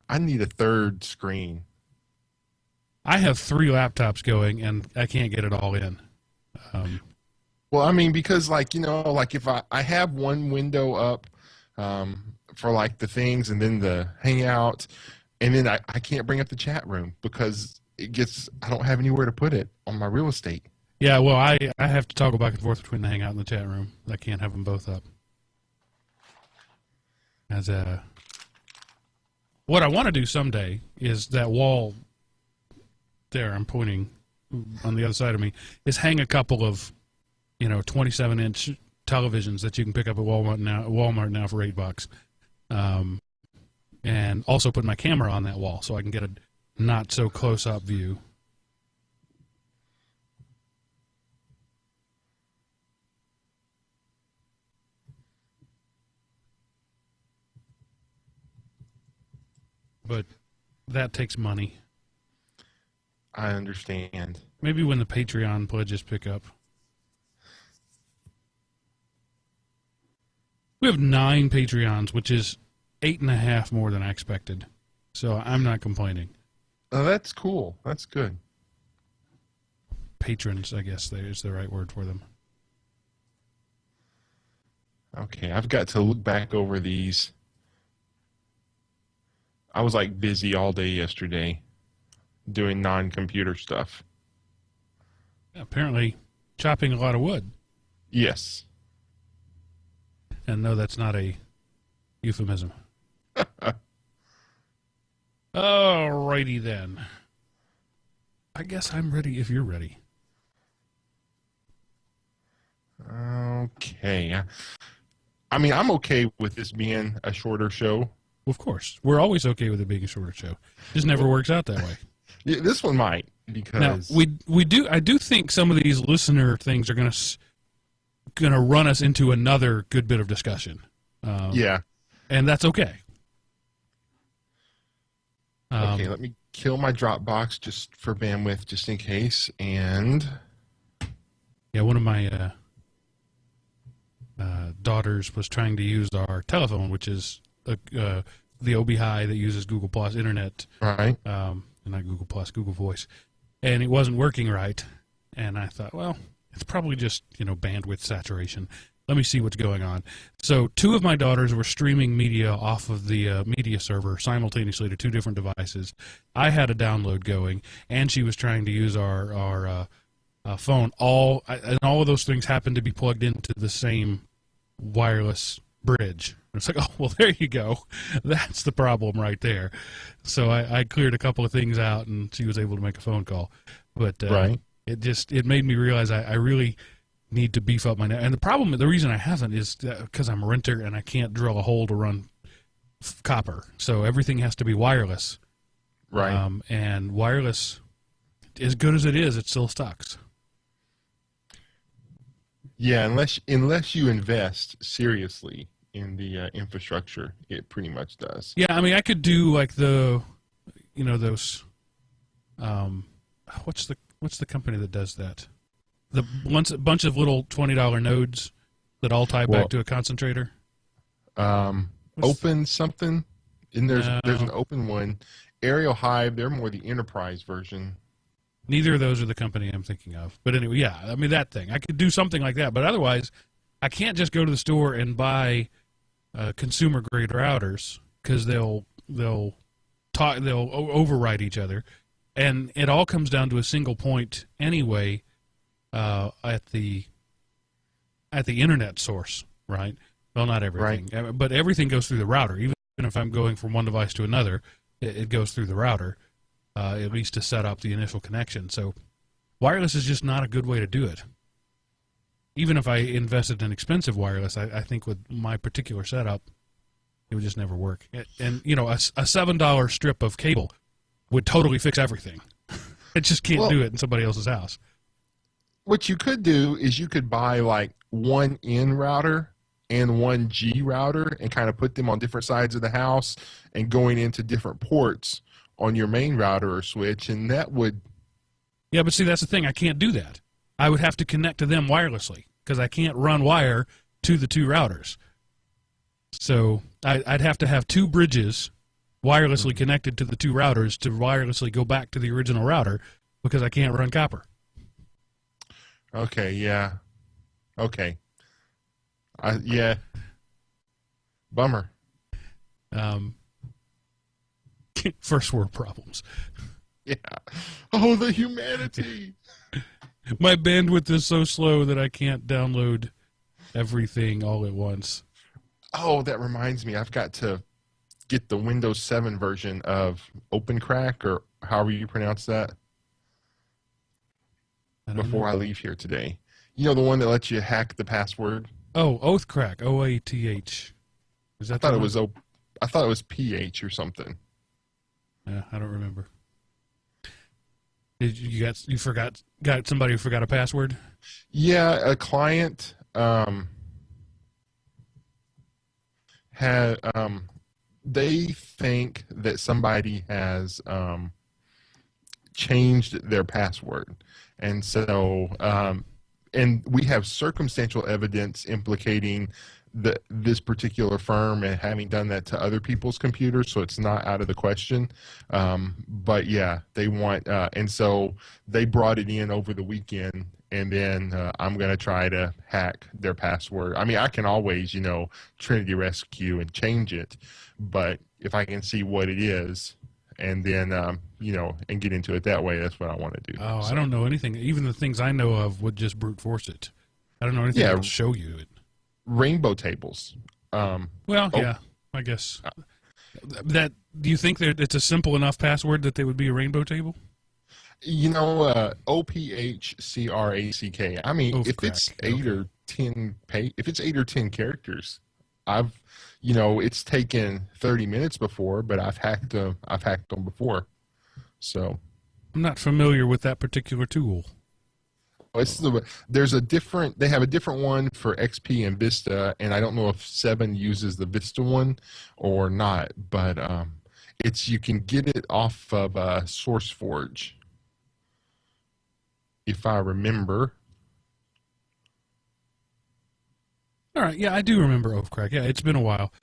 I need a third screen. I have 3 laptops going, and I can't get it all in. Um, Well, I mean, because like if I have one window up for like the things and then the Hangout, and then I can't bring up the chat room because I don't have anywhere to put it on my real estate. yeah, well, I have to toggle back and forth between the Hangout and the chat room. I can't have them both up. As what I want to do someday is that wall there I'm pointing on the other side of me is hang a couple of 27-inch televisions that you can pick up at Walmart now for $8, and also put my camera on that wall so I can get a not so close up view. But that takes money. I understand. Maybe when the Patreon pledges pick up. We have 9 Patreons, which is 8.5 more than I expected. So I'm not complaining. Oh, that's cool. That's good. Patrons, I guess is the right word for them. Okay, I've got to look back over these. I was like busy all day yesterday doing non-computer stuff. Apparently chopping a lot of wood. Yes. And no, that's not a euphemism. Alrighty then. I guess I'm ready if you're ready. Okay. I mean, I'm okay with this being a shorter show. Of course. We're always okay with it being a shorter show. It just never works out that way. Yeah, this one might because now, I do think some of these listener things are gonna run us into another good bit of discussion. Yeah. And that's okay. Okay, let me kill my Dropbox just for bandwidth, just in case. And yeah, one of my daughters was trying to use our telephone, which is the OB-Hi that uses Google Plus Internet, right? Not Google Plus, Google Voice, and it wasn't working right. And I thought, well, it's probably just bandwidth saturation. Let me see what's going on. So 2 of my daughters were streaming media off of the media server simultaneously to 2 different devices. I had a download going, and she was trying to use our phone. And all of those things happened to be plugged into the same wireless bridge. It's like, oh, well, there you go. That's the problem right there. So I cleared a couple of things out, and she was able to make a phone call. But right. It made me realize I really need to beef up my net. And the reason I haven't is because I'm a renter and I can't drill a hole to run copper. So everything has to be wireless. Right. And wireless, as good as it is, it still sucks. Yeah, unless you invest seriously in the infrastructure, it pretty much does. Yeah, I mean, I could do like those, what's the company that does that? A bunch of little $20 nodes that all tie back to a concentrator. Open something, and there's an open one. Aerial Hive, they're more the enterprise version. Neither of those are the company I'm thinking of. But anyway, yeah, I mean, that thing. I could do something like that, but otherwise, I can't just go to the store and buy consumer-grade routers because they'll override each other. And it all comes down to a single point anyway at the internet source, right? Well, not everything, right. But everything goes through the router. Even if I'm going from one device to another, it goes through the router, at least to set up the initial connection. So wireless is just not a good way to do it. Even if I invested in expensive wireless, I think with my particular setup, it would just never work. And a $7 strip of cable would totally fix everything. It just can't do it in somebody else's house. What you could do is you could buy like one N router and one G router and kind of put them on different sides of the house and going into different ports on your main router or switch, and that would... Yeah, but see, that's the thing. I can't do that. I would have to connect to them wirelessly because I can't run wire to the 2 routers. So I'd have to have 2 bridges wirelessly connected to the two routers to wirelessly go back to the original router because I can't run copper. Okay, yeah. Okay. Yeah. Bummer. First world problems. Yeah. Oh, the humanity. My bandwidth is so slow that I can't download everything all at once. Oh, that reminds me. I've got to get the Windows 7 version of OpenCrack, or however you pronounce that, before I leave here today. You know, the one that lets you hack the password? Oh, Oathcrack, OATH. Is that I thought it was PH or something. Yeah, I don't remember. Did you got somebody who forgot a password? Yeah, a client had they think that somebody has changed their password, and so and we have circumstantial evidence implicating this particular firm and having done that to other people's computers, so it's not out of the question. But yeah, they want, and so they brought it in over the weekend, and then I'm going to try to hack their password. I mean, I can always, Trinity Rescue and change it, but if I can see what it is, and then, and get into it that way, that's what I want to do. Oh, so. I don't know anything. Even the things I know of would just brute force it. I don't know anything that will show you it. Rainbow tables. Yeah, I guess. Do you think that it's a simple enough password that they would be a rainbow table? OPHCRACK. I mean, if it's 8 or 10 if it's 8 or 10 characters, it's taken 30 minutes before, but I've hacked them before. So I'm not familiar with that particular tool. They have a different one for XP and Vista, and I don't know if 7 uses the Vista one or not, but you can get it off of SourceForge, if I remember. All right, yeah, I do remember Oathcrack. Yeah, it's been a while.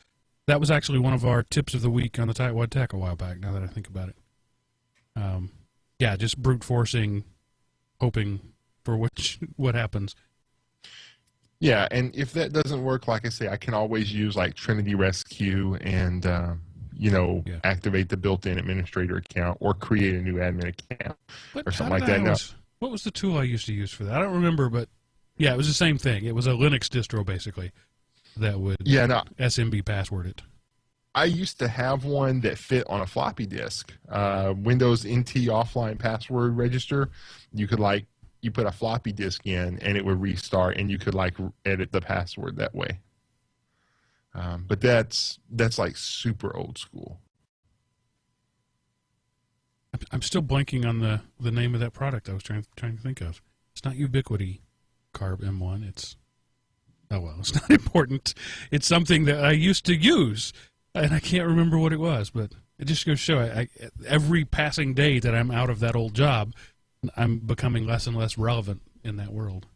That was actually one of our tips of the week on the Tightwad Tech a while back, now that I think about it. Yeah, just brute forcing, hoping for what happens. Yeah, and if that doesn't work, like I say, I can always use like Trinity Rescue and activate the built-in administrator account or create a new admin account or something like that. What was the tool I used to use for that? I don't remember, but yeah, it was the same thing. It was a Linux distro basically that would SMB password it. I used to have one that fit on a floppy disk, Windows NT offline password register. You could you put a floppy disk in and it would restart, and you could edit the password that way. But that's like super old school. I'm still blanking on the name of that product I was trying to think of. It's not Ubiquity Carb M1. It's not important. It's something that I used to use, and I can't remember what it was, but it just goes to show every passing day that I'm out of that old job, I'm becoming less and less relevant in that world.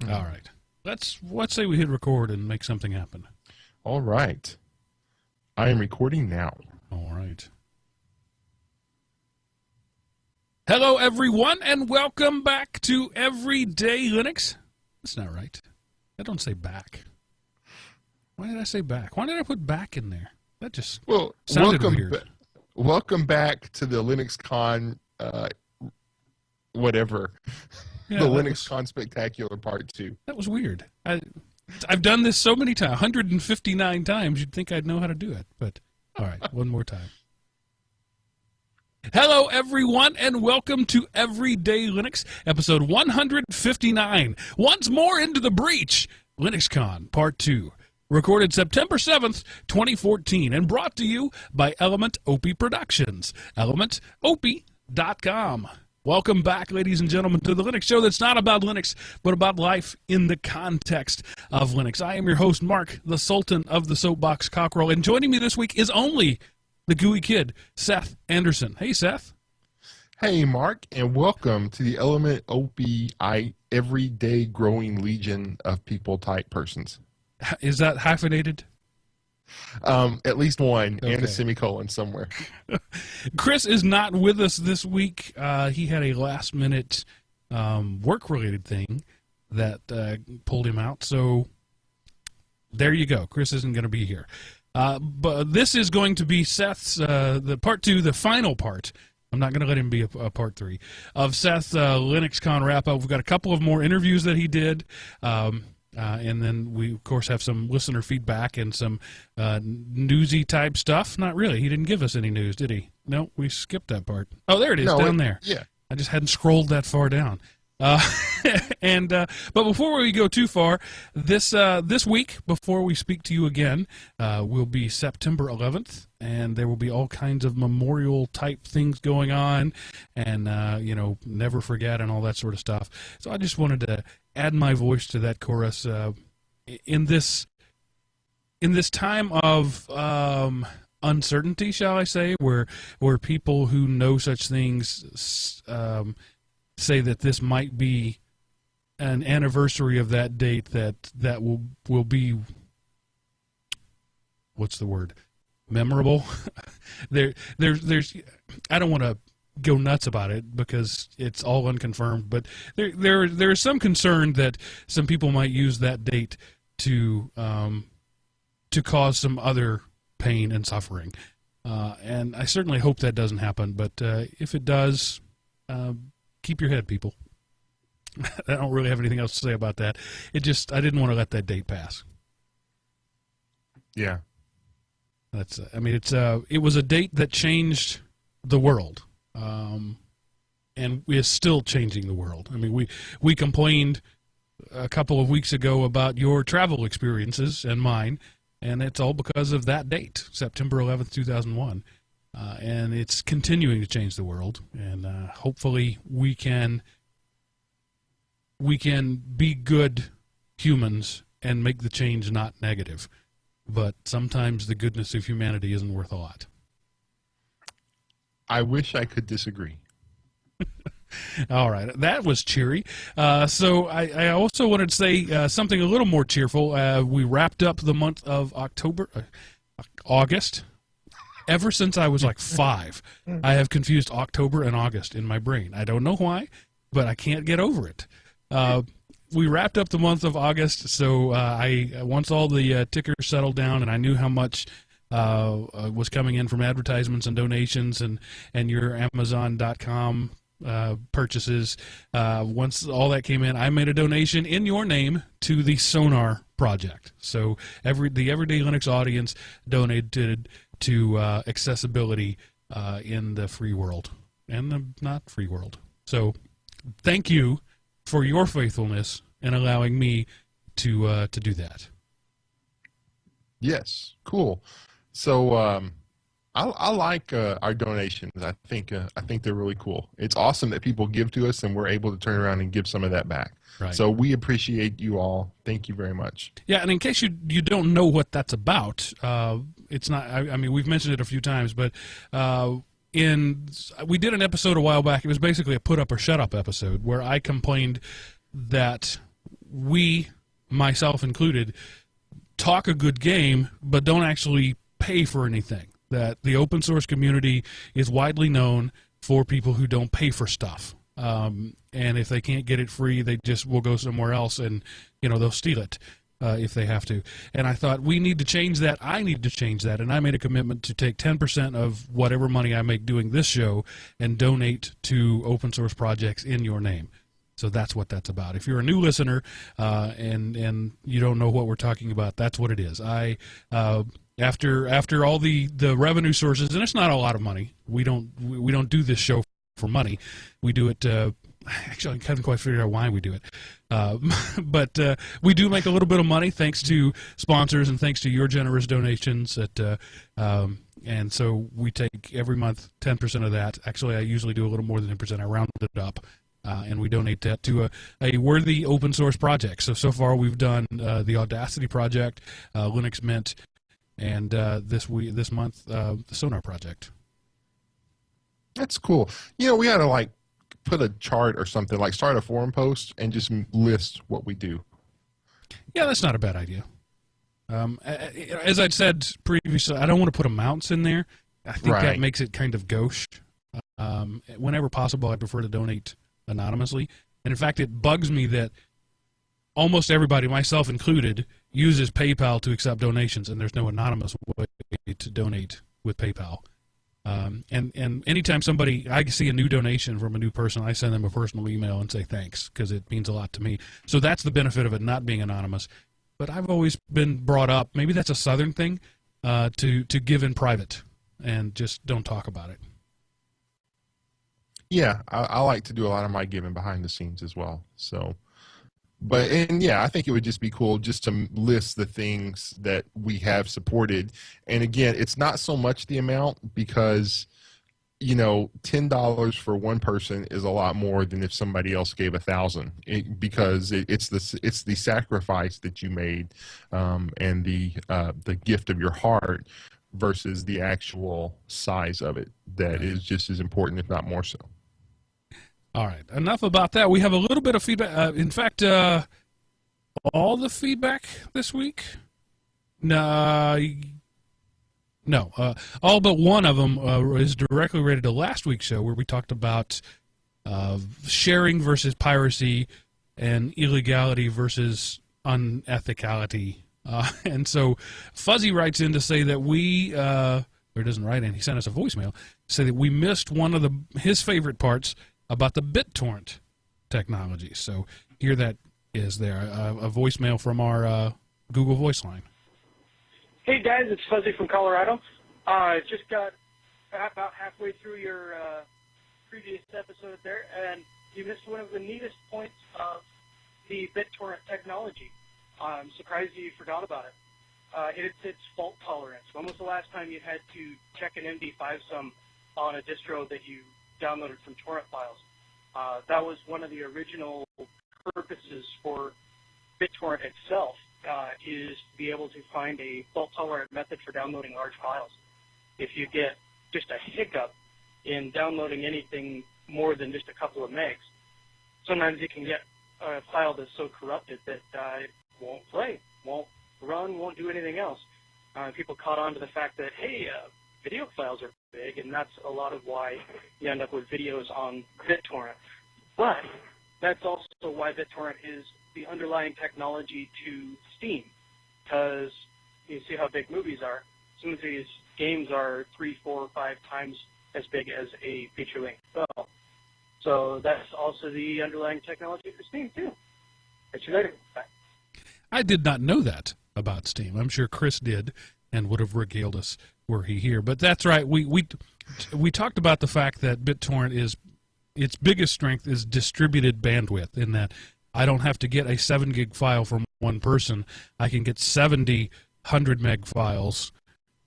All right. Let's say we hit record and make something happen. All right. I am recording now. All right. Hello, everyone, and welcome back to Everyday Linux. That's not right. I don't say back. Why did I say back? Why did I put back in there? That just sounded weird. Welcome back to the LinuxCon, whatever. Yeah, the LinuxCon Spectacular Part 2. That was weird. I've done this so many times, 159 times, you'd think I'd know how to do it. But, all right, one more time. Hello, everyone, and welcome to Everyday Linux, episode 159. Once more into the breach, LinuxCon Part 2. Recorded September 7th, 2014, and brought to you by Element Opie Productions, elementopie.com. Welcome back, ladies and gentlemen, to the Linux show that's not about Linux, but about life in the context of Linux. I am your host, Mark, the Sultan of the Soapbox Cockerel, and joining me this week is only the gooey kid, Seth Anderson. Hey, Seth. Hey, Mark, and welcome to the Element Opie everyday growing legion of people type persons. Is that hyphenated? At least one, Okay. and a semicolon somewhere. Chris is not with us this week. He had a last-minute work-related thing that pulled him out. So there you go. Chris isn't going to be here. But this is going to be Seth's the part 2, the final part. I'm not going to let him be a part 3 of Seth's LinuxCon wrap-up. We've got a couple of more interviews that he did. And then we, of course, have some listener feedback and some newsy type stuff. Not really. He didn't give us any news, did he? No, we skipped that part. Oh, there it is, down there. Yeah. I just hadn't scrolled that far down. But before we go too far, this week, before we speak to you again, will be September 11th, and there will be all kinds of memorial type things going on, and never forget and all that sort of stuff. So I just wanted to add my voice to that chorus in this time of uncertainty, shall I say, where people who know such things say that this might be an anniversary of that date that will be, what's the word, memorable. there's I don't want to go nuts about it because it's all unconfirmed, but there's some concern that some people might use that date to cause some other pain and suffering, and I certainly hope that doesn't happen. But if it does, keep your head, people. I don't really have anything else to say about that. I didn't want to let that date pass. Yeah. That's. I mean, it was a date that changed the world, and is still changing the world. I mean, we complained a couple of weeks ago about your travel experiences and mine, and it's all because of that date, September 11th, 2001. And it's continuing to change the world, and hopefully we can be good humans and make the change not negative. But sometimes the goodness of humanity isn't worth a lot. I wish I could disagree. All right, that was cheery. So I also wanted to say something a little more cheerful. We wrapped up the month of August. Ever since I was like 5, I have confused October and August in my brain. I don't know why, but I can't get over it. We wrapped up the month of August, so once all the tickers settled down and I knew how much was coming in from advertisements and donations and your Amazon.com purchases, once all that came in, I made a donation in your name to the Sonar project. So the Everyday Linux audience donated to accessibility in the free world and the not free world. So thank you for your faithfulness in allowing me to do that. Yes, cool. So I like our donations. I think they're really cool. It's awesome that people give to us and we're able to turn around and give some of that back. Right. So we appreciate you all. Thank you very much. Yeah, and in case you don't know what that's about, it's not. I mean, we've mentioned it a few times, but we did an episode a while back. It was basically a put up or shut up episode where I complained that we, myself included, talk a good game but don't actually pay for anything. That the open source community is widely known for people who don't pay for stuff. And if they can't get it free, they just will go somewhere else and they'll steal it if they have to. And I thought we need to change that. I need to change that. And I made a commitment to take 10% of whatever money I make doing this show and donate to open source projects in your name. So that's what that's about. If you're a new listener and you don't know what we're talking about, that's what it is. After all the revenue sources, and it's not a lot of money. We don't do this show for money. We do it. Actually, I haven't quite figured out why we do it. But we do make a little bit of money thanks to sponsors and thanks to your generous donations. And so we take every month 10% of that. Actually, I usually do a little more than 10%. I round it up. And we donate that to a worthy open source project. So far we've done the Audacity project, Linux Mint, and this month the Sonar project. That's cool. We ought to put a chart or something, start a forum post and just list what we do. Yeah, that's not a bad idea. As I'd said previously, I don't want to put amounts in there. I think that makes it kind of gauche. Whenever possible, I prefer to donate anonymously. And in fact, it bugs me that almost everybody, myself included, uses PayPal to accept donations, and there's no anonymous way to donate with PayPal. And anytime I see a new donation from a new person, I send them a personal email and say thanks, because it means a lot to me. So that's the benefit of it not being anonymous. But I've always been brought up, maybe that's a Southern thing, to give in private and just don't talk about it. Yeah, I like to do a lot of my giving behind the scenes as well. So, I think it would just be cool just to list the things that we have supported. And again, it's not so much the amount, because $10 for one person is a lot more than if somebody else gave 1,000, because it's the sacrifice that you made, and the gift of your heart versus the actual size of it that is just as important, if not more so. All right, enough about that. We have a little bit of feedback. In fact, all the feedback this week? No, all but one of them is directly related to last week's show, where we talked about sharing versus piracy and illegality versus unethicality. And so Fuzzy writes in to say that or doesn't write in, he sent us a voicemail, to say that we missed one of his favorite parts about the BitTorrent technology. So here that is there, a voicemail from our Google Voice line. Hey guys, it's Fuzzy from Colorado. Just got about halfway through your previous episode there, and you missed one of the neatest points of the BitTorrent technology. I'm surprised you forgot about it. It's fault tolerance. When was the last time you had to check an MD5 sum on a distro that you downloaded from torrent files? That was one of the original purposes for BitTorrent itself. Is to be able to find a fault-tolerant method for downloading large files. If you get just a hiccup in downloading anything more than just a couple of megs, sometimes you can get a file that's so corrupted that it won't play, won't run, won't do anything else. People caught on to the fact that, hey, video files are big, and that's a lot of why you end up with videos on BitTorrent. But that's also why BitTorrent is the underlying technology to Steam, because you see how big movies are. Some of these games are 3, 4, 5 times as big as a feature-length film. So that's also the underlying technology for Steam, too. Catch you later. Bye. I did not know that about Steam. I'm sure Chris did and would have regaled us were he here. But that's right. We talked about the fact that BitTorrent its biggest strength is distributed bandwidth, in that I don't have to get a 7 gig file from one person. I can get 70 100 meg files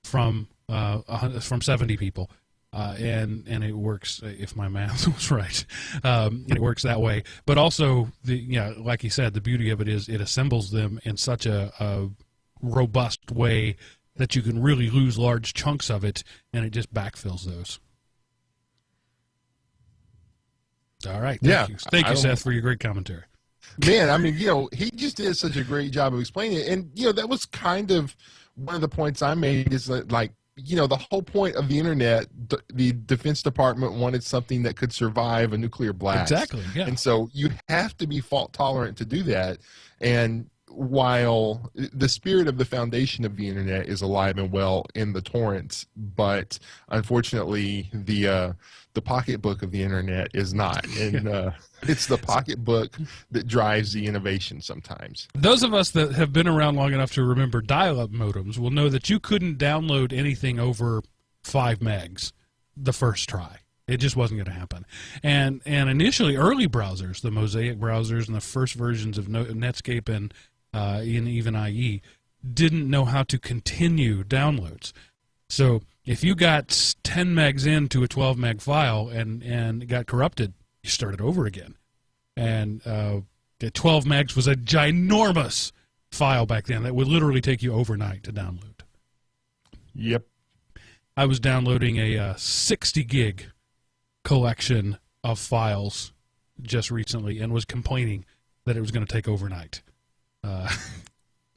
from 70 people, and it works, if my math was right. It works that way. But also, like he said, the beauty of it is it assembles them in such a robust way that you can really lose large chunks of it, and it just backfills those. All right. Thank you, Seth, for your great commentary. Man, I mean, he just did such a great job of explaining it. And, that was kind of one of the points I made, is that, the whole point of the internet, the Defense Department wanted something that could survive a nuclear blast. Exactly, yeah. And so you have to be fault tolerant to do that. And while the spirit of the foundation of the internet is alive and well in the torrents, but unfortunately the pocketbook of the internet is not. And it's the pocketbook that drives the innovation sometimes. Those of us that have been around long enough to remember dial-up modems will know that you couldn't download anything over 5 megs the first try. It just wasn't going to happen. And initially, early browsers, the Mosaic browsers and the first versions of Netscape and even IE, didn't know how to continue downloads. So if you got 10 megs into a 12 meg file and it got corrupted, you started over again. And the 12 megs was a ginormous file back then that would literally take you overnight to download. Yep. I was downloading a 60 gig collection of files just recently and was complaining that it was going to take overnight.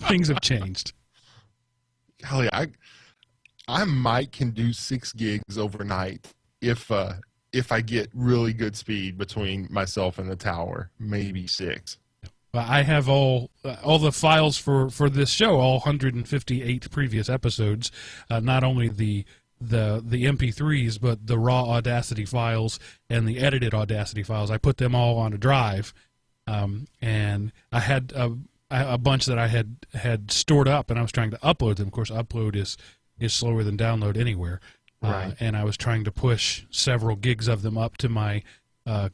Things have changed. golly, I might can do 6 gigs overnight if I get really good speed between myself and the tower, maybe 6. I have all the files for this show, all 158 previous episodes, not only the MP3s, but the raw Audacity files and the edited Audacity files. I put them all on a drive, and I had a bunch that I had stored up, and I was trying to upload them. Of course, upload is slower than download anywhere, Right. and I was trying to push several gigs of them up to my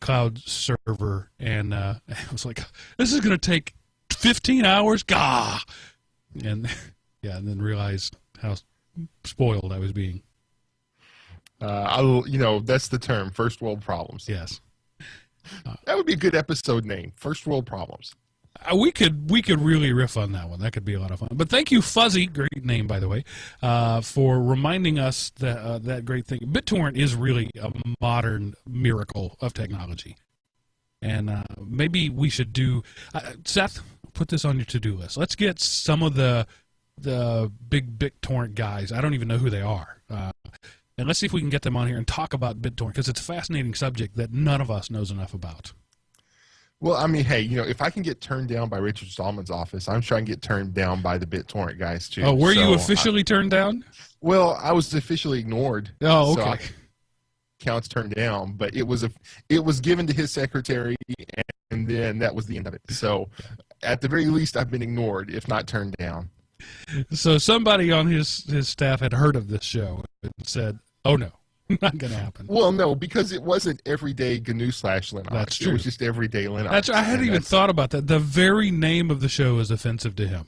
cloud server, and I was like, this is going to take 15 hours? Gah! And, yeah, and then realized how spoiled I was being. That's the term, first world problems. Yes. That would be a good episode name, first world problems. We could really riff on that one. That could be a lot of fun. But thank you, Fuzzy, great name by the way, for reminding us that that great thing. BitTorrent is really a modern miracle of technology, and maybe we should do. Seth, put this on your to-do list. Let's get some of the big BitTorrent guys. I don't even know who they are. And let's see if we can get them on here and talk about BitTorrent, because it's a fascinating subject that none of us knows enough about. Well, I mean, hey, if I can get turned down by Richard Stallman's office, I'm trying to get turned down by the BitTorrent guys too. Oh, were you officially turned down? Well, I was officially ignored. Oh, okay. So accounts turned down, but it was given to his secretary, and then that was the end of it. So, at the very least, I've been ignored, if not turned down. So somebody on his staff had heard of this show and said, "Oh no, not going to happen." Well, no, because it wasn't everyday GNU/Linux. That's true. It was just everyday Linux. I hadn't even thought about that. The very name of the show is offensive to him.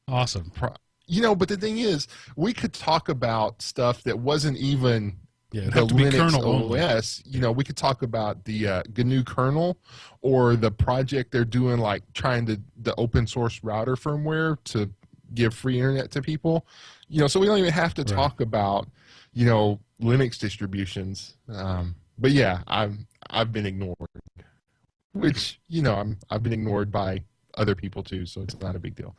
Awesome. But the thing is, we could talk about stuff that wasn't even Yeah, it'd the have to be Linux kernel only. OS. We could talk about the GNU kernel or the project they're doing, like trying the open source router firmware to give free internet to people. So we don't even have to talk about Linux distributions. But yeah, I've been ignored, which I've been ignored by other people too, so it's not a big deal.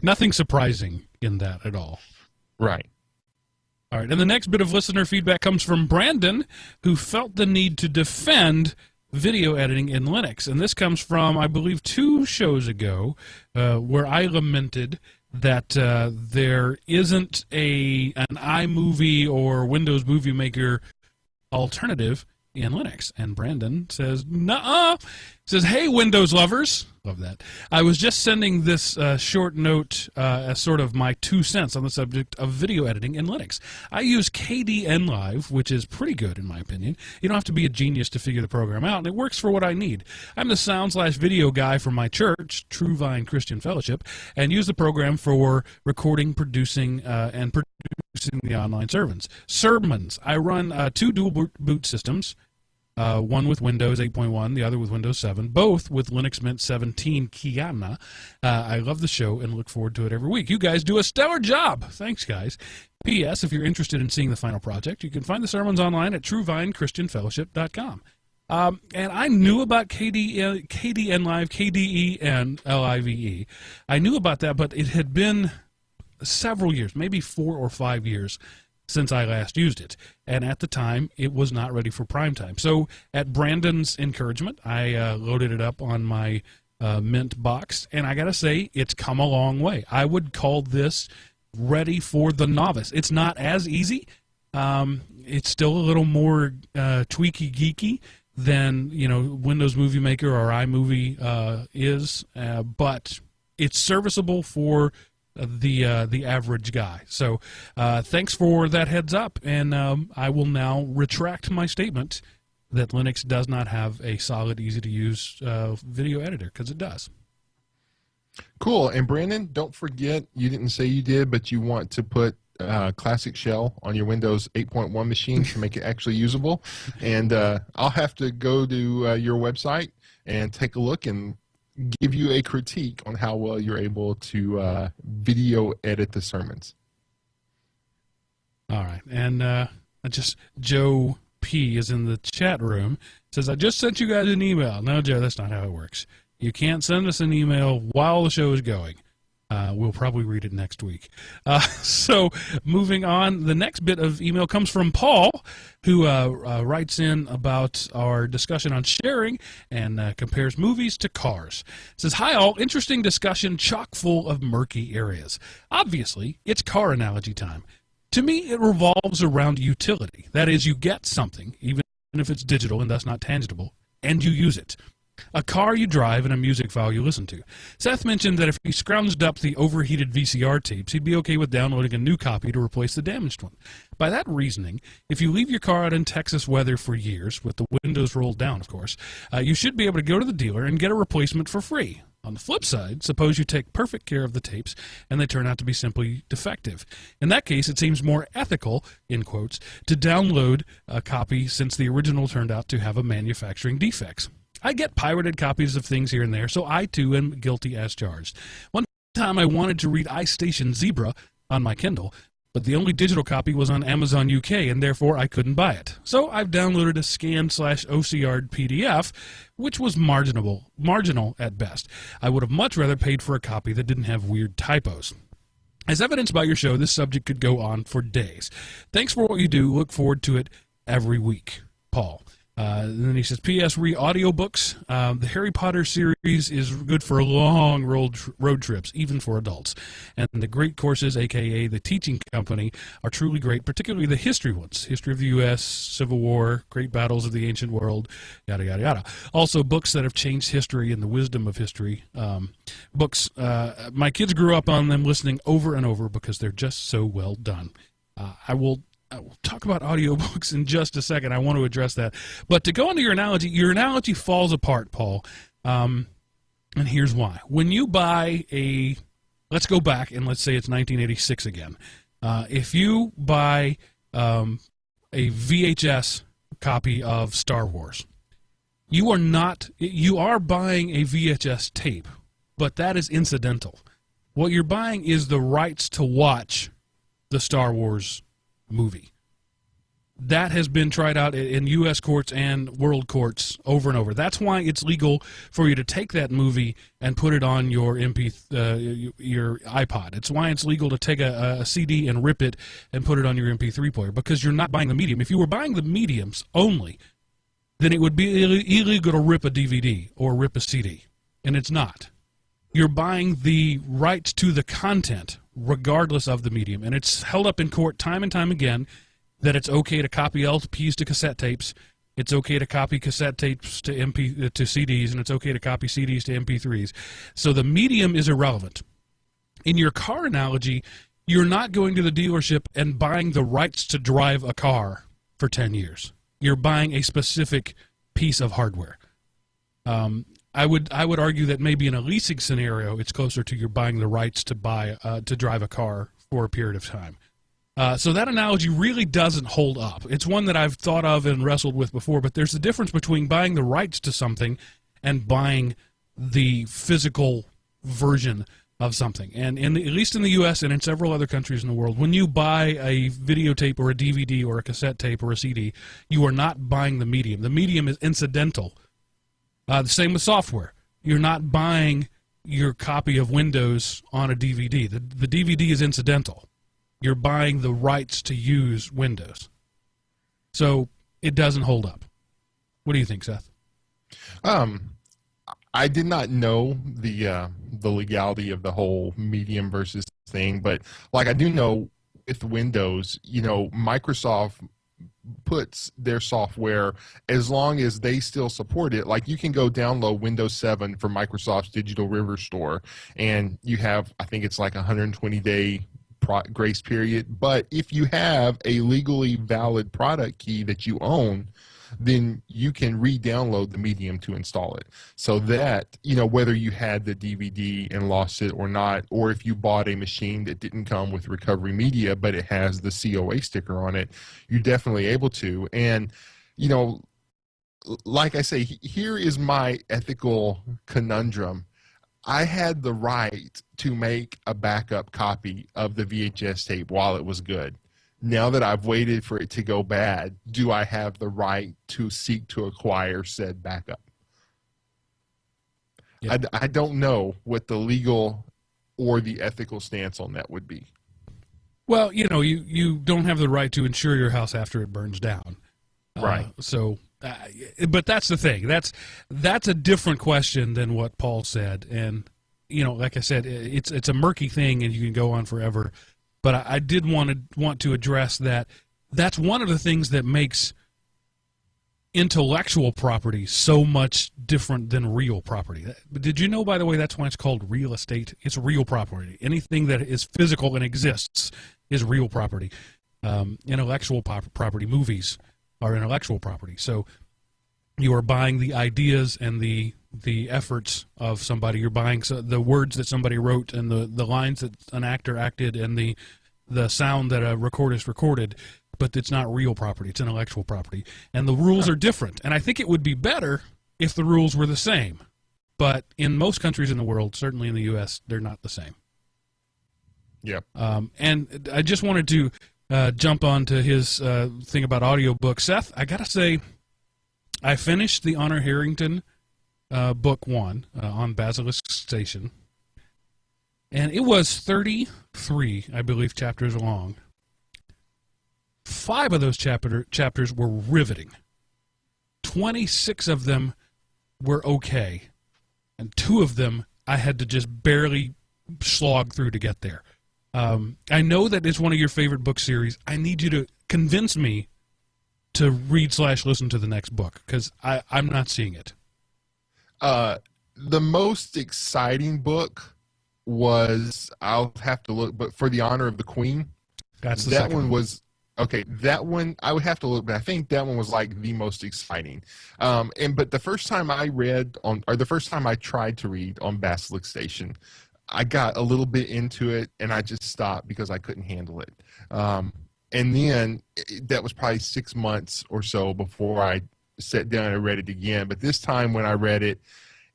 Nothing surprising in that at all. Right. All right, and the next bit of listener feedback comes from Brandon, who felt the need to defend video editing in Linux. And this comes from, I believe, 2 shows ago, where I lamented that there isn't an iMovie or Windows Movie Maker alternative in Linux. And Brandon says, nuh-uh. Says, hey, Windows lovers. Love that. I was just sending this short note as sort of my 2 cents on the subject of video editing in Linux. I use KDNLive, which is pretty good in my opinion. You don't have to be a genius to figure the program out, and it works for what I need. I'm the sound/video guy for my church, True Vine Christian Fellowship, and use the program for recording, producing, and producing the online sermons. I run 2 dual boot systems. One with Windows 8.1, the other with Windows 7, both with Linux Mint 17 Kiana. I love the show and look forward to it every week. You guys do a stellar job. Thanks, guys. P.S. If you're interested in seeing the final project, you can find the sermons online at truevinechristianfellowship.com. And I knew about KDN Live, KDENLIVE. I knew about that, but it had been several years, maybe 4 or 5 years, since I last used it. And at the time, it was not ready for prime time. So at Brandon's encouragement, I loaded it up on my Mint box, and I got to say, it's come a long way. I would call this ready for the novice. It's not as easy. It's still a little more tweaky geeky than Windows Movie Maker or iMovie is, but it's serviceable for the average guy. So thanks for that heads up, and I will now retract my statement that Linux does not have a solid, easy-to-use video editor, because it does. Cool. And Brandon, don't forget, you didn't say you did, but you want to put Classic Shell on your Windows 8.1 machine to make it actually usable. And I'll have to go to your website and take a look and give you a critique on how well you're able to video edit the sermons. All right. And Joe P is in the chat room. Says, I just sent you guys an email. No, Joe, that's not how it works. You can't send us an email while the show is going. We'll probably read it next week. So moving on, the next bit of email comes from Paul, who writes in about our discussion on sharing and compares movies to cars. It says, "Hi all, interesting discussion chock full of murky areas. Obviously, it's car analogy time. To me, it revolves around utility. That is, you get something, even if it's digital and thus not tangible, and you use it. A car you drive and a music file you listen to. Seth mentioned that if he scrounged up the overheated VCR tapes, he'd be okay with downloading a new copy to replace the damaged one. By that reasoning, if you leave your car out in Texas weather for years, with the windows rolled down, of course, you should be able to go to the dealer and get a replacement for free. On the flip side, suppose you take perfect care of the tapes and they turn out to be simply defective. In that case, it seems more ethical, in quotes, to download a copy since the original turned out to have a manufacturing defects. I get pirated copies of things here and there, so I too am guilty as charged. One time I wanted to read Ice Station Zebra on my Kindle, but the only digital copy was on Amazon UK, and therefore I couldn't buy it. So I've downloaded a scan/OCR PDF, which was marginal at best. I would have much rather paid for a copy that didn't have weird typos. As evidenced by your show, this subject could go on for days. Thanks for what you do. Look forward to it every week. Paul." And then he says, "P.S. Audiobooks. The Harry Potter series is good for long road trips, even for adults. And the great courses, a.k.a. the Teaching Company, are truly great, particularly the history ones. History of the U.S., Civil War, Great Battles of the Ancient World, yada, yada, yada. Also, books that have changed history and the wisdom of history. Books, my kids grew up on them listening over and over because they're just so well done." I will talk about audiobooks in just a second. I want to address that. But to go into your analogy falls apart, Paul. And here's why. When you buy let's go back and let's say it's 1986 again. If you buy a VHS copy of Star Wars, you are buying a VHS tape, but that is incidental. What you're buying is the rights to watch the Star Wars movie. That has been tried out in U.S. courts and world courts over and over. That's why it's legal for you to take that movie and put it on your your iPod. It's why it's legal to take a CD and rip it and put it on your MP3 player, because you're not buying the medium. If you were buying the mediums only, then it would be illegal to rip a DVD or rip a CD, and it's not. You're buying the rights to the content regardless of the medium, and it's held up in court time and time again that it's okay to copy LPs to cassette tapes, it's okay to copy cassette tapes to CDs, and it's okay to copy CDs to MP3s. So the medium is irrelevant. In your car analogy, you're not going to the dealership and buying the rights to drive a car for 10 years. You're buying a specific piece of hardware. I would argue that maybe in a leasing scenario, it's closer to you're buying the rights to drive a car for a period of time. So that analogy really doesn't hold up. It's one that I've thought of and wrestled with before, but there's a difference between buying the rights to something and buying the physical version of something. And at least in the U.S. and in several other countries in the world, when you buy a videotape or a DVD or a cassette tape or a CD, you are not buying the medium. The medium is incidental. The same with software. You're not buying your copy of Windows on a DVD. The DVD is incidental. You're buying the rights to use Windows. So it doesn't hold up. What do you think, Seth? I did not know the legality of the whole medium versus thing, but like I do know with Windows, Microsoft puts their software, as long as they still support it, like you can go download Windows 7 from Microsoft's Digital River store, and you have, I think it's like 120-day grace period. But if you have a legally valid product key that you own, then you can re-download the medium to install it. So that, whether you had the DVD and lost it or not, or if you bought a machine that didn't come with recovery media, but it has the COA sticker on it, you're definitely able to. And, like I say, here is my ethical conundrum. I had the right to make a backup copy of the VHS tape while it was good. Now that I've waited for it to go bad, do I have the right to seek to acquire said backup? Yep. I don't know what the legal or the ethical stance on that would be. Well, you don't have the right to insure your house after it burns down. Right. But that's the thing. That's a different question than what Paul said. And, like I said, it's a murky thing and you can go on forever. But I did want to address that. That's one of the things that makes intellectual property so much different than real property. Did you know, by the way, that's why it's called real estate? It's real property. Anything that is physical and exists is real property. Intellectual property, movies are intellectual property. So you are buying the ideas and the efforts of somebody. You're buying the words that somebody wrote and the lines that an actor acted and the sound that a recordist recorded. But it's not real property. It's intellectual property. And the rules are different. And I think it would be better if the rules were the same. But in most countries in the world, certainly in the U.S., they're not the same. Yeah. And I just wanted to jump on to his thing about audiobooks. Seth, I got to say, I finished the Honor Harrington book 1 on Basilisk Station. And it was 33, I believe, chapters long. 5 of those chapters were riveting. 26 of them were okay. And 2 of them I had to just barely slog through to get there. I know that it's one of your favorite book series. I need you to convince me to read/listen to the next book, because I'm not seeing it. The most exciting book was, I'll have to look, but For the Honor of the Queen. That's the that second one was... Okay, that one, I would have to look, but I think that one was like the most exciting. But the first time I tried to read on Basilisk Station, I got a little bit into it and I just stopped because I couldn't handle it. And then that was probably 6 months or so before I sat down and read it again. But this time when I read it,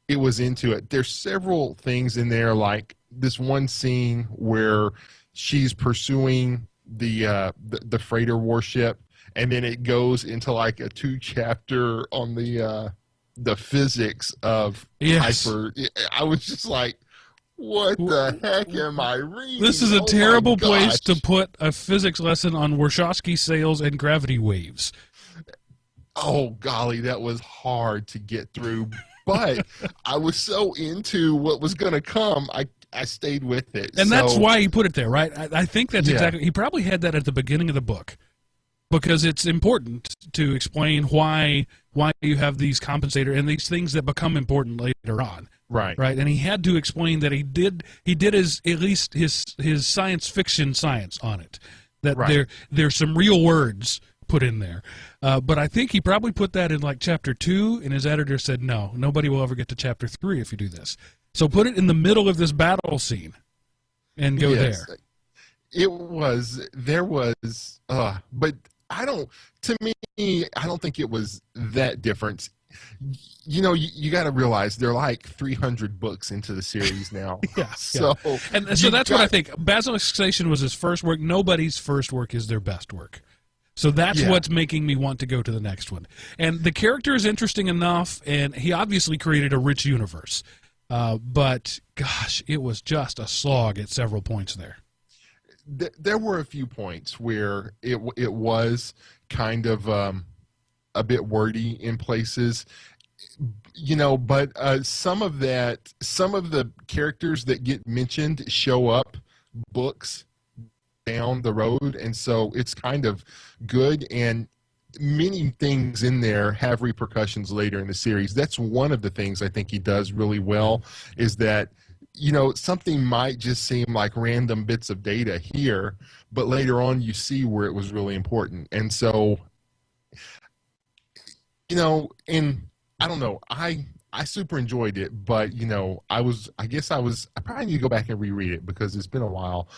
it was into it. There's several things in there, like this one scene where she's pursuing the freighter warship, and then it goes into like a 2-chapter on the physics of hyper. I was just like, what the heck am I reading? This is a terrible place to put a physics lesson on Warshawski sails and gravity waves. Oh golly, that was hard to get through, but I was so into what was going to come, I stayed with it. And that's why he put it there, right? I think that's exactly... He probably had that at the beginning of the book, because it's important to explain why you have these compensator and these things that become important later on. Right. Right. And he had to explain that he did his science fiction science on it. That there's some real words put in there. But I think he probably put that in like chapter 2, and his editor said, no, nobody will ever get to chapter 3 if you do this. So put it in the middle of this battle scene and go there. But to me, I don't think it was that different. You got to realize there are like 300 books into the series now. So that's what I think. Basilisk Station was his first work. Nobody's first work is their best work. So that's what's making me want to go to the next one. And the character is interesting enough, and he obviously created a rich universe. But gosh, it was just a slog at several points there. There were a few points where it was kind of a bit wordy in places, but some of the characters that get mentioned show up books down the road, and so it's kind of good, and many things in there have repercussions later in the series. That's one of the things I think he does really well, is that something might just seem like random bits of data here, but later on you see where it was really important. And so and I don't know, I super enjoyed it, but I probably need to go back and reread it because it's been a while.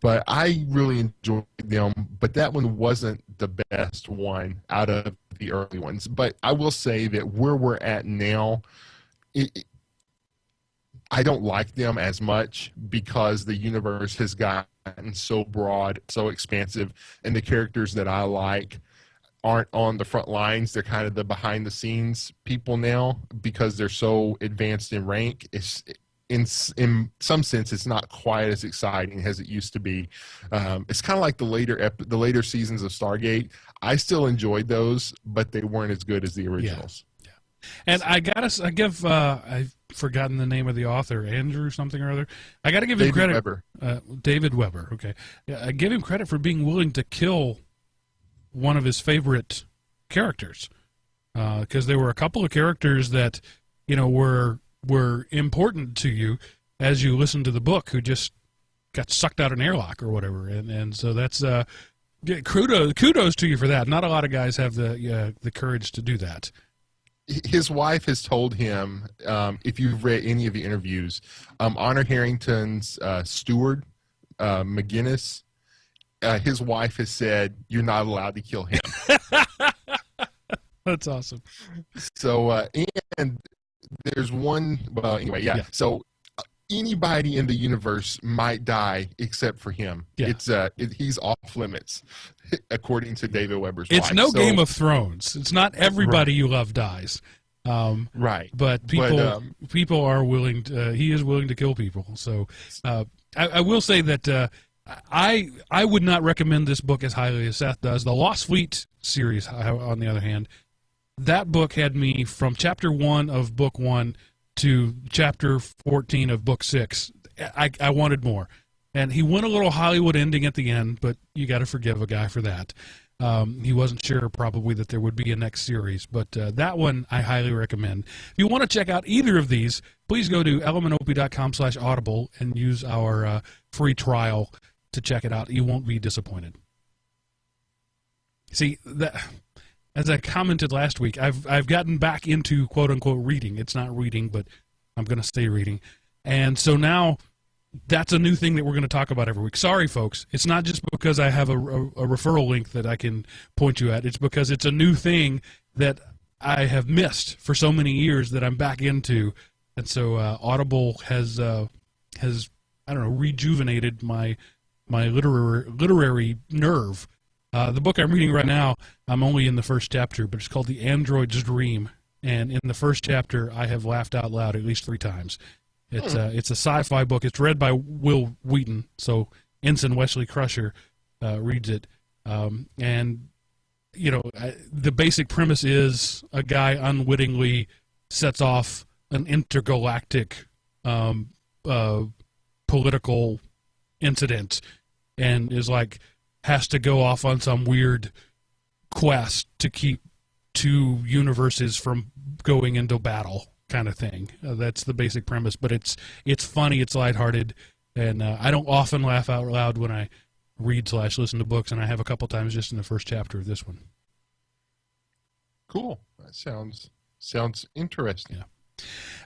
But I really enjoyed them, but that one wasn't the best one out of the early ones. But I will say that where we're at now, I don't like them as much because the universe has gotten so broad, so expansive, and the characters that I like aren't on the front lines. They're kind of the behind the scenes people now because they're so advanced in rank. in some sense, it's not quite as exciting as it used to be. It's kind of like the later seasons of Stargate. I still enjoyed those, but they weren't as good as the originals. Yeah. And I've forgotten the name of the author, Andrew something or other. I got to give him credit. David Weber. Okay, yeah, I give him credit for being willing to kill one of his favorite characters, because there were a couple of characters that were important to you as you listened to the book, who just got sucked out an airlock or whatever, and so that's kudos to you for that. Not a lot of guys have the courage to do that. His wife has told him, if you've read any of the interviews, Honor Harrington's steward, McGinnis, his wife has said, you're not allowed to kill him. That's awesome. So, and there's one, well, anyway, yeah. So anybody in the universe might die except for him. Yeah. He's off limits, according to David Weber's wife. It's no Game of Thrones. It's not everybody you love dies. Right. But people are willing to, he is willing to kill people. So I will say that I would not recommend this book as highly as Seth does. The Lost Fleet series, on the other hand, that book had me from chapter 1 of book 1 to chapter 14 of book 6. I wanted more. And he went a little Hollywood ending at the end, but you got to forgive a guy for that. He wasn't sure probably that there would be a next series, but that one I highly recommend. If you want to check out either of these, please go to elementop.com/audible and use our free trial to check it out. You won't be disappointed. See, as I commented last week, I've gotten back into quote-unquote reading. It's not reading, but I'm going to stay reading. And so now that's a new thing that we're going to talk about every week. Sorry, folks. It's not just because I have a referral link that I can point you at. It's because it's a new thing that I have missed for so many years that I'm back into. And so Audible has I don't know, rejuvenated my literary nerve. The book I'm reading right now, I'm only in the first chapter, but it's called The Android's Dream. And in the first chapter, I have laughed out loud at least 3 times. It's a sci-fi book. It's read by Will Wheaton, so Ensign Wesley Crusher reads it. And, the basic premise is a guy unwittingly sets off an intergalactic political incident and is has to go off on some weird quest to keep 2 universes from going into battle, kind of thing. That's the basic premise, but it's funny, it's lighthearted, and I don't often laugh out loud when I read/listen to books, and I have a couple times just in the first chapter of this one. Cool. That sounds interesting. Yeah.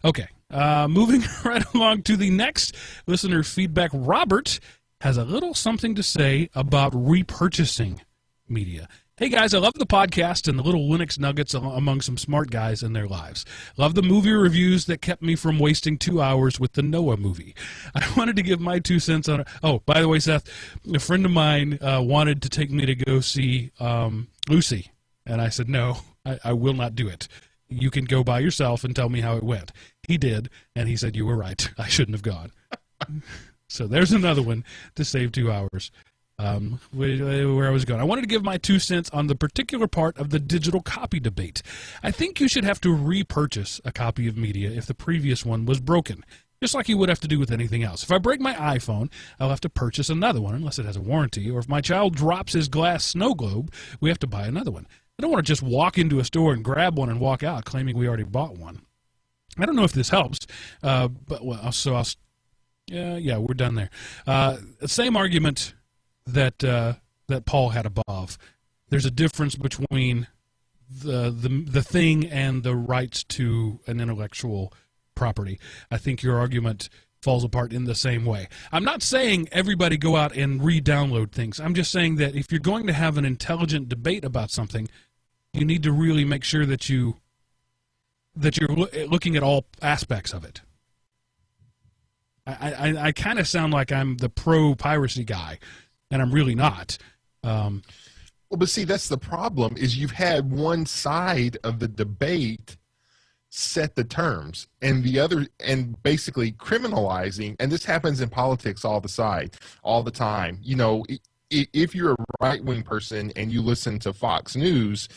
Okay. Moving right along to the next listener feedback. Robert has a little something to say about repurchasing media. Hey guys, I love the podcast and the little Linux nuggets among some smart guys in their lives. Love the movie reviews that kept me from wasting 2 hours with the Noah movie. I wanted to give my 2 cents on it. Oh, by the way, Seth, a friend of mine wanted to take me to go see Lucy, and I said, no, I will not do it. You can go by yourself and tell me how it went. He did, and he said, you were right. I shouldn't have gone. So there's another one to save 2 hours. Where I was going. I wanted to give my 2 cents on the particular part of the digital copy debate. I think you should have to repurchase a copy of media if the previous one was broken, just like you would have to do with anything else. If I break my iPhone, I'll have to purchase another one unless it has a warranty, or if my child drops his glass snow globe, we have to buy another one. I don't want to just walk into a store and grab one and walk out claiming we already bought one. I don't know if this helps, but well, so I'll yeah, we're done there. Same argument that Paul had above. There's a difference between the thing and the rights to an intellectual property. I think your argument falls apart in the same way. I'm not saying everybody go out and re-download things. I'm just saying that if you're going to have an intelligent debate about something, you need to really make sure that you're looking at all aspects of it. I kind of sound like I'm the pro-piracy guy, and I'm really not. Well, but see, that's the problem, is you've had one side of the debate set the terms, and the other, and basically criminalizing, and this happens in politics all the time. You know, if you're a right-wing person and you listen to Fox News,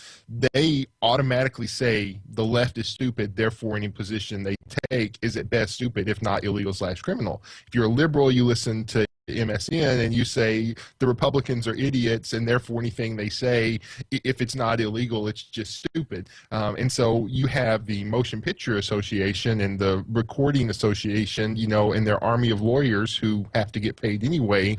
they automatically say the left is stupid, therefore any position they take is at best stupid, if not illegal/criminal. If you're a liberal, you listen to MSN and you say the Republicans are idiots, and therefore anything they say, if it's not illegal, it's just stupid. And so you have the Motion Picture Association and the Recording Association, you know, and their army of lawyers who have to get paid anyway,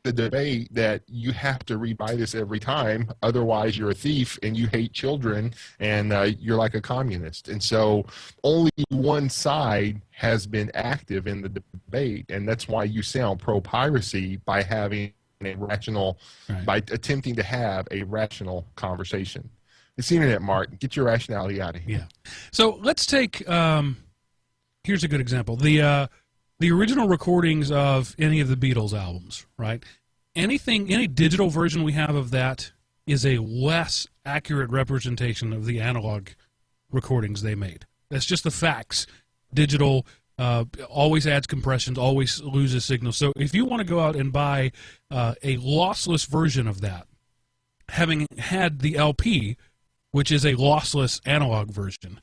the debate that you have to rebuy this every time, otherwise you're a thief and you hate children and you're like a communist. And so only one side has been active in the debate, and that's why you sound pro-piracy by having a rational, right, by attempting to have a rational conversation. It's the internet, Mark. Get your rationality out of here. Yeah. So let's take, here's a good example. The original recordings of any of the Beatles albums, right? Any digital version we have of that is a less accurate representation of the analog recordings they made. That's just the facts. Digital always adds compressions, always loses signal. So if you want to go out and buy a lossless version of that, having had the LP, which is a lossless analog version,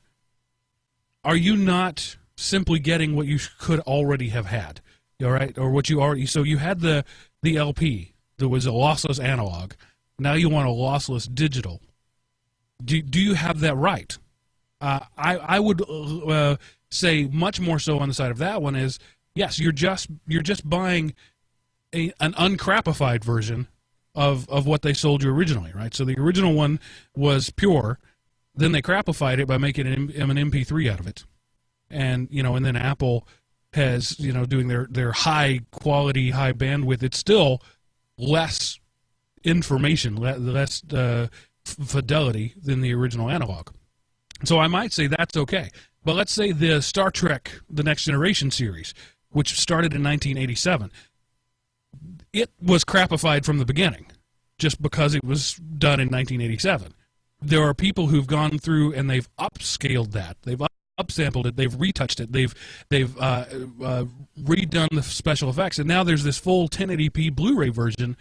are you not simply getting what you could already have had, all right? Or what you already, so you had the LP that was a lossless analog. Now you want a lossless digital. Do you have that right? I would say much more so on the side of that one is, yes, you're just buying an uncrapified version of what they sold you originally, right? So the original one was pure, then they crapified it by making an MP3 out of it. And, you know, and then Apple has, you know, doing their high quality, high bandwidth. It's still less information, less fidelity than the original analog. So I might say that's okay. But let's say the Star Trek, The Next Generation series, which started in 1987, it was crapified from the beginning just because it was done in 1987. There are people who've gone through and they've upscaled that. They've upsampled it, they've retouched it, they've redone the special effects, and now there's this full 1080p Blu-ray version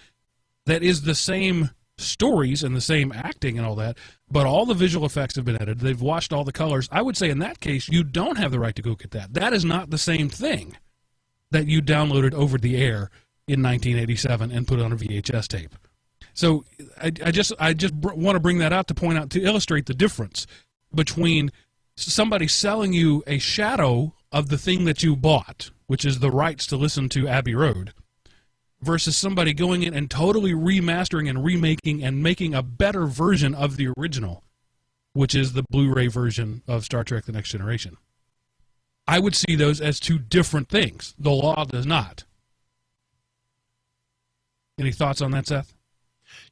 that is the same stories and the same acting and all that, but all the visual effects have been edited. They've washed all the colors. I would say in that case, you don't have the right to go get that. That is not the same thing that you downloaded over the air in 1987 and put on a VHS tape. So I just want to bring that out to point out, to illustrate the difference between somebody selling you a shadow of the thing that you bought, which is the rights to listen to Abbey Road, versus somebody going in and totally remastering and remaking and making a better version of the original, which is the Blu-ray version of Star Trek: The Next Generation. I would see those as two different things. The law does not. Any thoughts on that, Seth?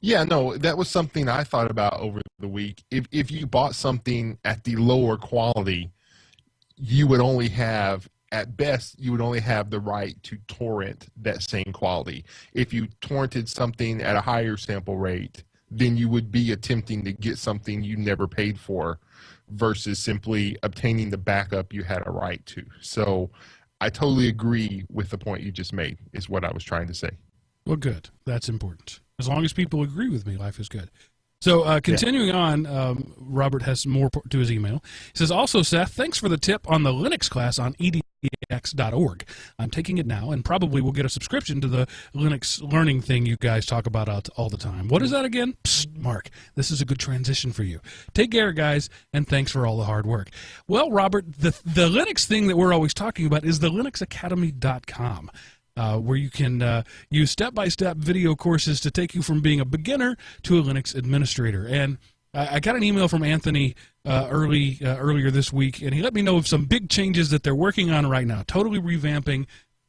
Yeah, no, that was something I thought about over the week. If you bought something at the lower quality, you would only have, at best, you would only have the right to torrent that same quality. If you torrented something at a higher sample rate, then you would be attempting to get something you never paid for versus simply obtaining the backup you had a right to. So I totally agree with the point you just made, is what I was trying to say. Well, good. That's important. As long as people agree with me, life is good. So continuing on, Robert has more to his email. He says, also, Seth, thanks for the tip on the Linux class on edx.org. I'm taking it now and probably will get a subscription to the Linux learning thing you guys talk about all the time. What is that again? Psst, Mark, this is a good transition for you. Take care, guys, and thanks for all the hard work. Well, Robert, the Linux thing that we're always talking about is the linuxacademy.com. Where you can use step-by-step video courses to take you from being a beginner to a Linux administrator. And I got an email from Anthony earlier this week, and he let me know of some big changes that they're working on right now, totally revamping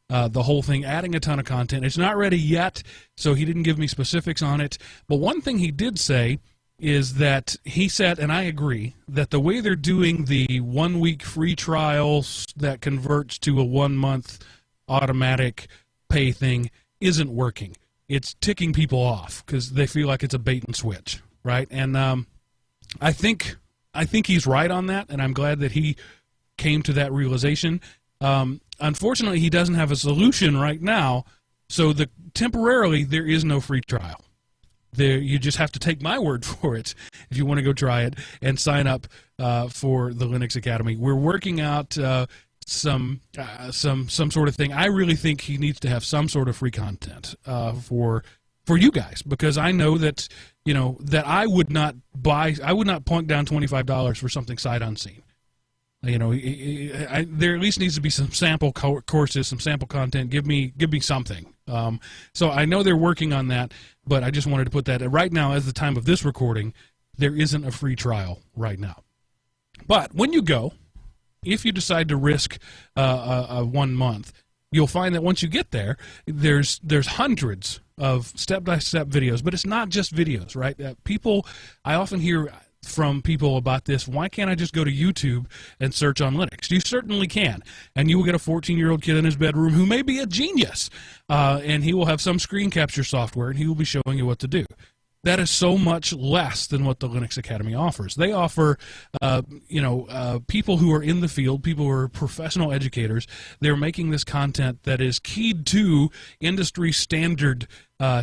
the whole thing, adding a ton of content. It's not ready yet, so he didn't give me specifics on it. But one thing he did say is that he said, and I agree, that the way they're doing the 1 week free trials that converts to a 1 month automatic pay thing isn't working. It's ticking people off because they feel like it's a bait and switch, right? And I think I think he's right on that, and I'm glad that he came to that realization. Unfortunately, he doesn't have a solution right now, so temporarily there is no free trial. You just have to take my word for it if you want to go try it and sign up for the Linux Academy. We're working out some sort of thing. I really think he needs to have some sort of free content for you guys, because I know that that I would not plunk down $25 for something sight unseen. There at least needs to be some sample courses, some sample content. Give me something. So I know they're working on that, but I just wanted to put that right now, as the time of this recording, there isn't a free trial right now. But when you go, if you decide to risk a 1 month, you'll find that once you get there, there's hundreds of step-by-step videos, but it's not just videos, right? I often hear from people about this, why can't I just go to YouTube and search on Linux? You certainly can, and you will get a 14-year-old kid in his bedroom who may be a genius, and he will have some screen capture software, and he will be showing you what to do. That is so much less than what the Linux Academy offers. They offer, people who are in the field, people who are professional educators. They're making this content that is keyed to industry standard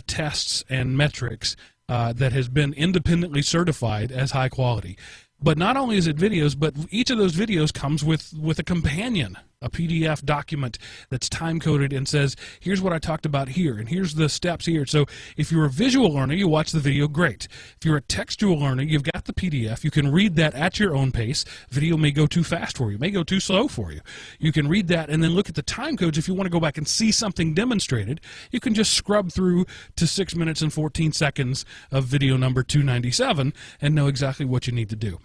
tests and metrics that has been independently certified as high quality. But not only is it videos, but each of those videos comes with a companion, a PDF document that's time-coded and says, here's what I talked about here, and here's the steps here. So if you're a visual learner, you watch the video, great. If you're a textual learner, you've got the PDF. You can read that at your own pace. Video may go too fast for you, may go too slow for you. You can read that and then look at the time codes. If you want to go back and see something demonstrated, you can just scrub through to 6 minutes and 14 seconds of video number 297 and know exactly what you need to do.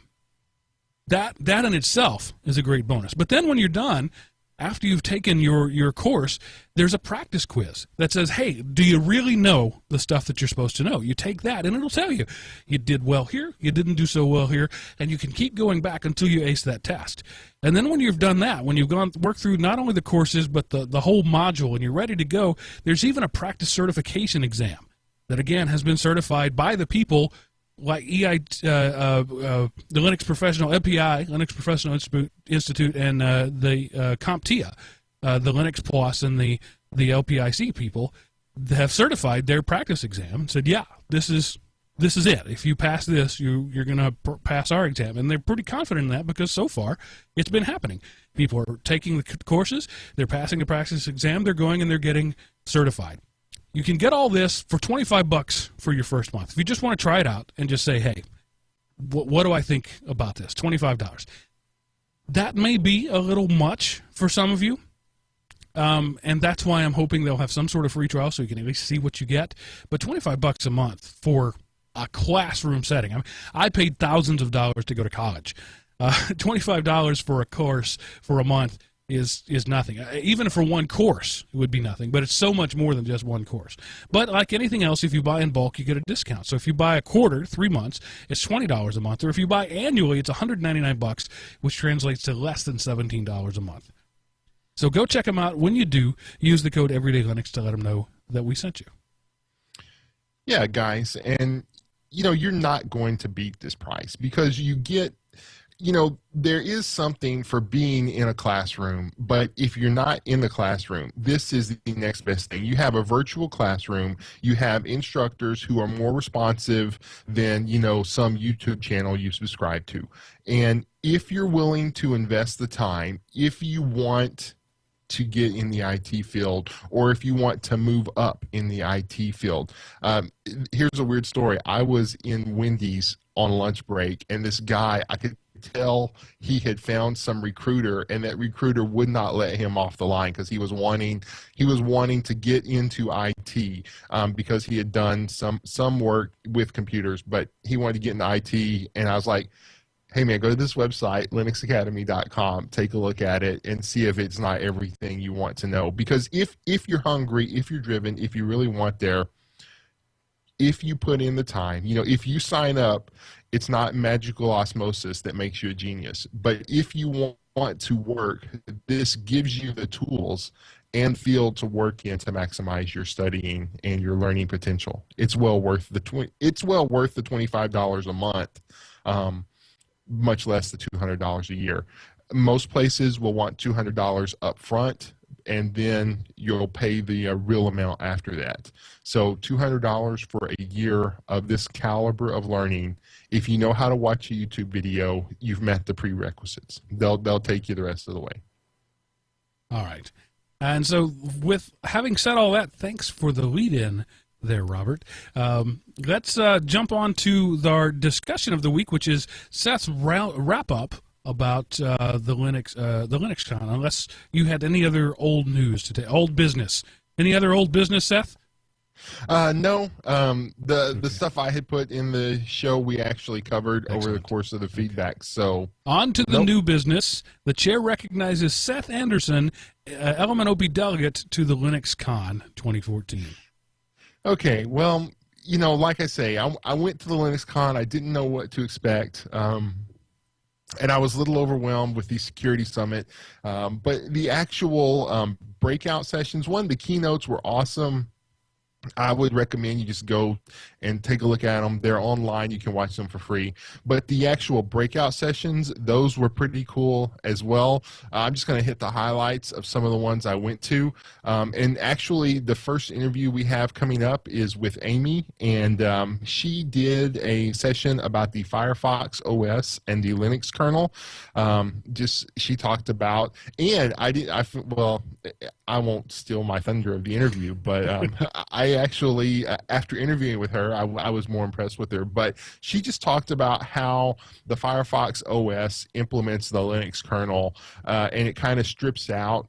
That in itself is a great bonus. But then when you're done, after you've taken your course, there's a practice quiz that says, hey, do you really know the stuff that you're supposed to know? You take that, and it'll tell you, you did well here, you didn't do so well here, and you can keep going back until you ace that test. And then when you've done that, when you've worked through not only the courses, but the whole module, and you're ready to go, there's even a practice certification exam that, again, has been certified by the people like the Linux Professional LPI, Linux Professional Institute, and the CompTIA, the Linux Plus, and the LPIC people have certified their practice exam and said, yeah, this is it. If you pass this, you're going to pass our exam. And they're pretty confident in that because so far it's been happening. People are taking the courses, they're passing the practice exam, they're going and they're getting certified. You can get all this for $25 for your first month. If you just want to try it out and just say, hey, what do I think about this? $25. That may be a little much for some of you, and that's why I'm hoping they'll have some sort of free trial so you can at least see what you get. But $25 a month for a classroom setting. I mean, I paid thousands of dollars to go to college. $25 for a course for a month is nothing. Even for one course, it would be nothing, but it's so much more than just one course. But like anything else, if you buy in bulk, you get a discount. So if you buy a quarter, 3 months, it's $20 a month, or if you buy annually, it's $199, which translates to less than $17 a month. So go check them out. When you do, use the code EverydayLinux to let them know that we sent you. Yeah, guys, and you're not going to beat this price because you get there is something for being in a classroom, but if you're not in the classroom, this is the next best thing. You have a virtual classroom. You have instructors who are more responsive than, some YouTube channel you subscribe to. And if you're willing to invest the time, if you want to get in the IT field, or if you want to move up in the IT field. Here's a weird story. I was in Wendy's on lunch break, and this guy, I could tell he had found some recruiter, and that recruiter would not let him off the line because he was wanting to get into IT because he had done some work with computers, but he wanted to get into IT. And I was like, hey man, go to this website, linuxacademy.com, take a look at it and see if it's not everything you want to know. Because if you're hungry, if you're driven, if you really want there, if you put in the time, if you sign up, it's not magical osmosis that makes you a genius. But if you want to work, this gives you the tools and field to work in to maximize your studying and your learning potential. It's well worth the $25 a month. much less than $200 a year. Most places will want $200 up front, and then you'll pay the real amount after that. So $200 for a year of this caliber of learning. If you know how to watch a YouTube video, you've met the prerequisites. They'll take you the rest of the way. All right. And so with having said all that, thanks for the lead-in there, Robert. Let's jump on to our discussion of the week, which is Seth's wrap-up about the LinuxCon, unless you had any other old news today, old business. Any other old business, Seth? No. The stuff I had put in the show we actually covered over the course of the feedback. So on to the new business. The chair recognizes Seth Anderson, LMNOP delegate to the LinuxCon 2014. Okay, well, like I say, I went to the LinuxCon. I didn't know what to expect. And I was a little overwhelmed with the security summit. But the actual breakout sessions, the keynotes were awesome. I would recommend you just go and take a look at them. They're online. You can watch them for free. But the actual breakout sessions, those were pretty cool as well. I'm just going to hit the highlights of some of the ones I went to. And actually, the first interview we have coming up is with Amy. And she did a session about the Firefox OS and the Linux kernel. She talked about, and I won't steal my thunder of the interview, but I actually, after interviewing with her, I was more impressed with her. But she just talked about how the Firefox OS implements the Linux kernel, and it kind of strips out.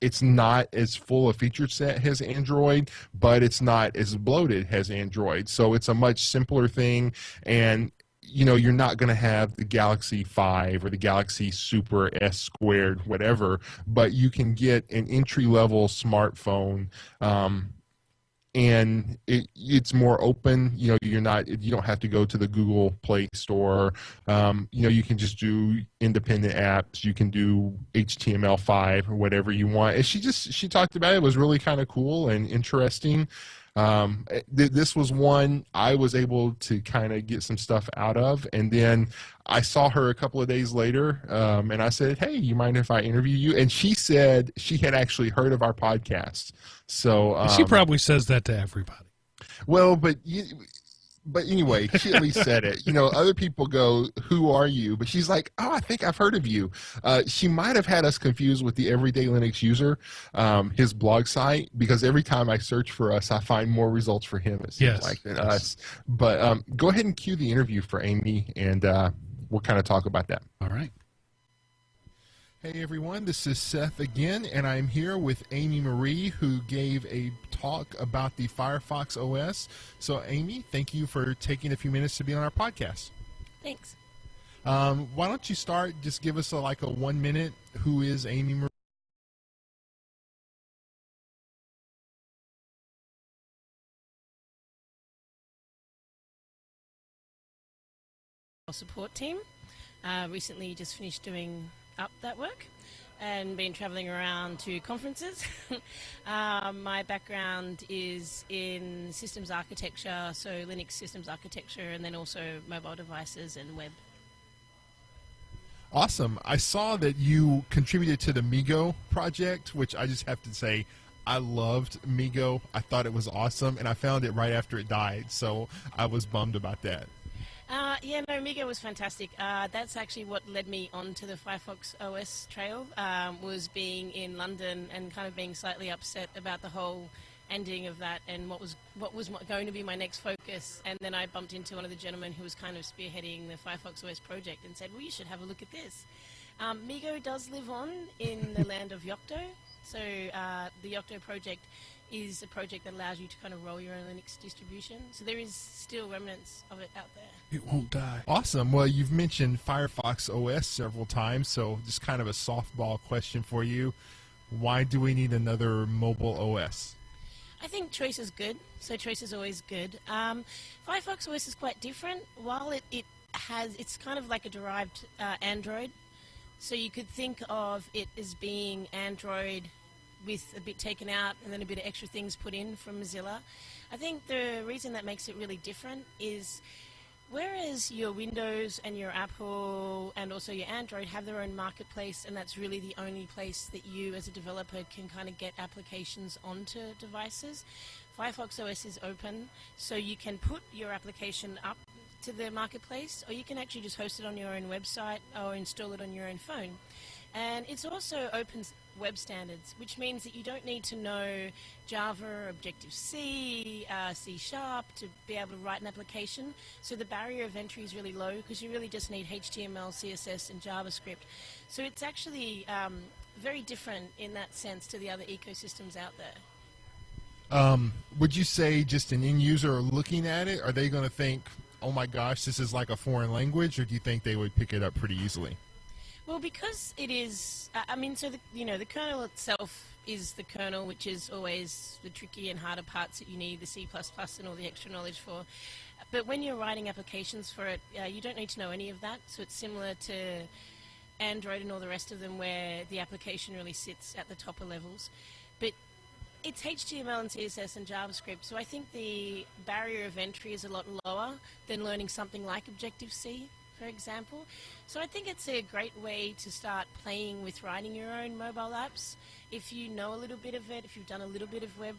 It's not as full a feature set as Android, but it's not as bloated as Android. So it's a much simpler thing, and you're not going to have the Galaxy 5 or the Galaxy Super S squared, whatever, but you can get an entry-level smartphone, and it's more open. You don't have to go to the Google Play Store. You can just do independent apps. You can do HTML5 or whatever you want. And she talked about it. It was really kind of cool and interesting. This was one I was able to kind of get some stuff out of, and then I saw her a couple of days later, and I said, "Hey, you mind if I interview you?" And she said she had actually heard of our podcast. So she probably says that to everybody. Well, but anyway, she at least said it. Other people go, "Who are you?" But she's like, "Oh, I think I've heard of you." She might have had us confused with the Everyday Linux User, his blog site, because every time I search for us, I find more results for him, it seems like, than us. But go ahead and cue the interview for Amy, and we'll kind of talk about that. All right. Hey everyone, this is Seth again, and I'm here with Amy Marie, who gave a talk about the Firefox OS. So Amy, thank you for taking a few minutes to be on our podcast. Thanks. Why don't you start, just give us a 1 minute, who is Amy Marie? Support team. Recently just finished doing up that work and been traveling around to conferences. My background is in systems architecture, so Linux systems architecture, and then also mobile devices and web. Awesome. I saw that you contributed to the MeeGo project, which I just have to say, I loved MeeGo. I thought it was awesome, and I found it right after it died, so I was bummed about that. MeeGo was fantastic. That's actually what led me onto the Firefox OS trail, was being in London and kind of being slightly upset about the whole ending of that and what was going to be my next focus. And then I bumped into one of the gentlemen who was kind of spearheading the Firefox OS project and said, well, you should have a look at this. MeeGo does live on in the land of Yocto. So the Yocto project is a project that allows you to kind of roll your own Linux distribution. So there is still remnants of it out there. It won't die. Awesome. Well, you've mentioned Firefox OS several times, so just kind of a softball question for you. Why do we need another mobile OS? I think choice is good, so choice is always good. Firefox OS is quite different. While it's kind of like a derived Android, so you could think of it as being Android with a bit taken out and then a bit of extra things put in from Mozilla. I think the reason that makes it really different is whereas your Windows and your Apple and also your Android have their own marketplace, and that's really the only place that you as a developer can kind of get applications onto devices, Firefox OS is open, so you can put your application up to the marketplace, or you can actually just host it on your own website or install it on your own phone. And it's also open web standards, which means that you don't need to know Java, Objective-C, C# to be able to write an application. So the barrier of entry is really low because you really just need HTML, CSS, and JavaScript. So it's actually very different in that sense to the other ecosystems out there. Would you say just an end user looking at it, are they going to think, oh my gosh, this is like a foreign language, or do you think they would pick it up pretty easily? Well, because it is, so the kernel itself is the kernel, which is always the tricky and harder parts that you need the C++ and all the extra knowledge for. But when you're writing applications for it, you don't need to know any of that. So it's similar to Android and all the rest of them, where the application really sits at the topper levels. But it's HTML and CSS and JavaScript, so I think the barrier of entry is a lot lower than learning something like Objective-C, for example. So I think it's a great way to start playing with writing your own mobile apps. If you know a little bit of it, if you've done a little bit of web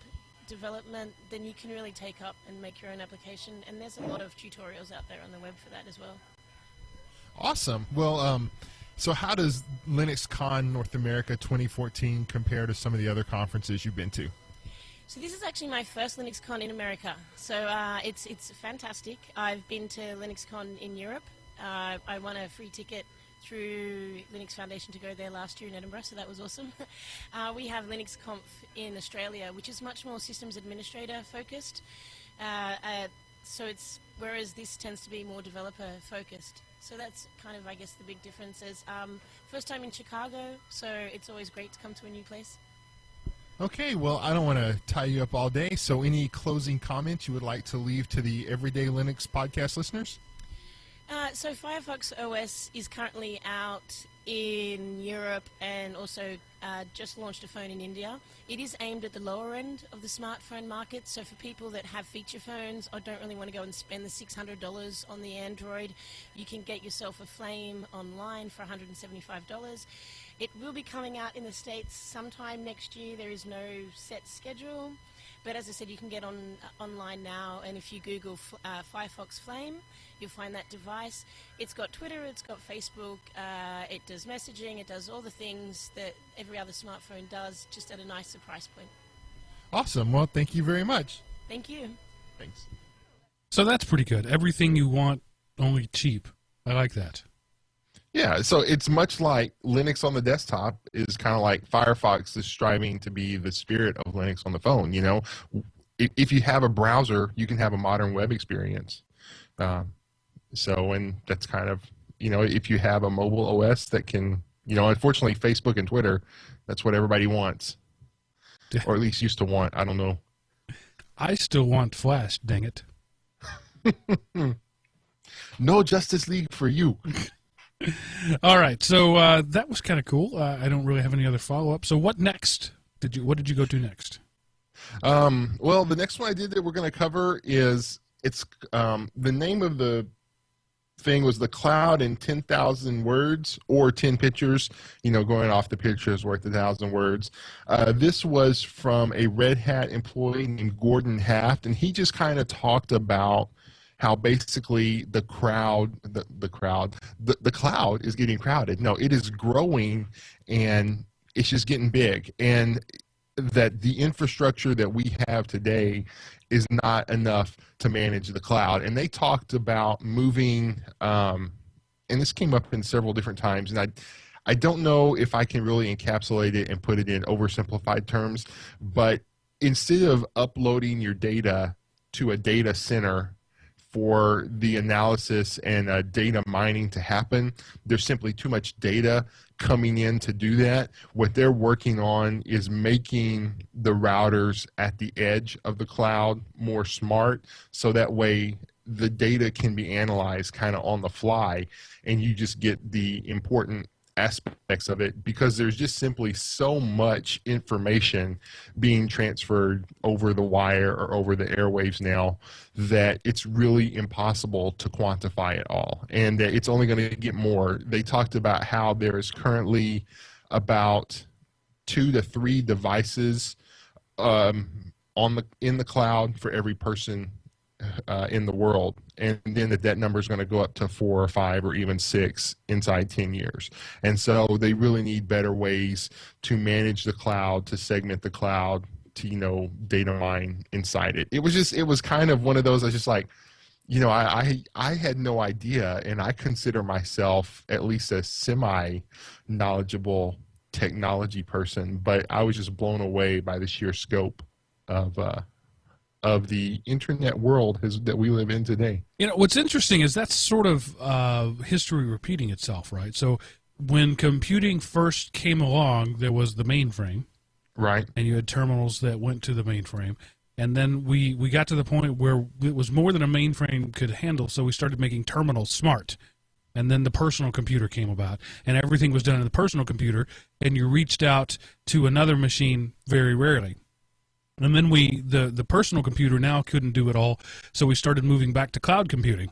development, then you can really take up and make your own application. And there's a lot of tutorials out there on the web for that as well. Awesome. Well, so how does LinuxCon North America 2014 compare to some of the other conferences you've been to? So this is actually my first LinuxCon in America. So it's fantastic. I've been to LinuxCon in Europe. I won a free ticket through Linux Foundation to go there last year in Edinburgh, so that was awesome. We have LinuxConf in Australia, which is much more systems administrator focused. So it's, whereas this tends to be more developer focused. So that's kind of, I guess, the big difference is first time in Chicago, so it's always great to come to a new place. Okay, well, I don't want to tie you up all day, so any closing comments you would like to leave to the Everyday Linux podcast listeners? So Firefox OS is currently out in Europe and also just launched a phone in India. It is aimed at the lower end of the smartphone market, so for people that have feature phones or don't really want to go and spend the $600 on the Android, you can get yourself a Flame online for $175. It will be coming out in the States sometime next year. There is no set schedule. But as I said, you can get online now, and if you Google Firefox Flame, you'll find that device. It's got Twitter, it's got Facebook, it does messaging, it does all the things that every other smartphone does, just at a nicer price point. Awesome. Well, thank you very much. Thank you. Thanks. So that's pretty good. Everything you want, only cheap. I like that. Yeah, so it's much like Linux on the desktop is kind of like Firefox is striving to be the spirit of Linux on the phone. You know, if you have a browser, you can have a modern web experience. And that's kind of, you know, if you have a mobile OS that can, you know, unfortunately Facebook and Twitter, that's what everybody wants, or at least used to want. I don't know. I still want Flash, dang it. No Justice League for you. All right, so that was kind of cool. I don't really have any other follow-up. So what next? What did you go to next? Well, the next one I did that we're going to cover is the name of the thing was The Cloud in 10,000 Words, or 10 pictures. You know, going off the pictures worth 1,000 words. This was from a Red Hat employee named Gordon Haft, and he just kind of talked about how basically the cloud is getting crowded. No, it is growing, and it's just getting big, and that the infrastructure that we have today is not enough to manage the cloud. And they talked about moving, and this came up in several different times, and I don't know if I can really encapsulate it and put it in oversimplified terms, but instead of uploading your data to a data center for the analysis and data mining to happen, there's simply too much data coming in to do that. What they're working on is making the routers at the edge of the cloud more smart, so that way the data can be analyzed kind of on the fly, and you just get the important aspects of it, because there's just simply so much information being transferred over the wire or over the airwaves now that it's really impossible to quantify it all, and that it's only going to get more. They talked about how there is currently about 2 to 3 devices in the cloud for every person in the world, and then that number is going to go up to 4 or 5 or even 6 inside 10 years. And so they really need better ways to manage the cloud, to segment the cloud, to data mine inside it. It was kind of one of those. I was just like, I had no idea, and I consider myself at least a semi knowledgeable technology person, but I was just blown away by the sheer scope of the internet world that we live in today. What's interesting is that's sort of history repeating itself, right? So when computing first came along, there was the mainframe, right? And you had terminals that went to the mainframe. And then we got to the point where it was more than a mainframe could handle, so we started making terminals smart. And then the personal computer came about, and everything was done in the personal computer, and you reached out to another machine very rarely. And then the personal computer now couldn't do it all, so we started moving back to cloud computing.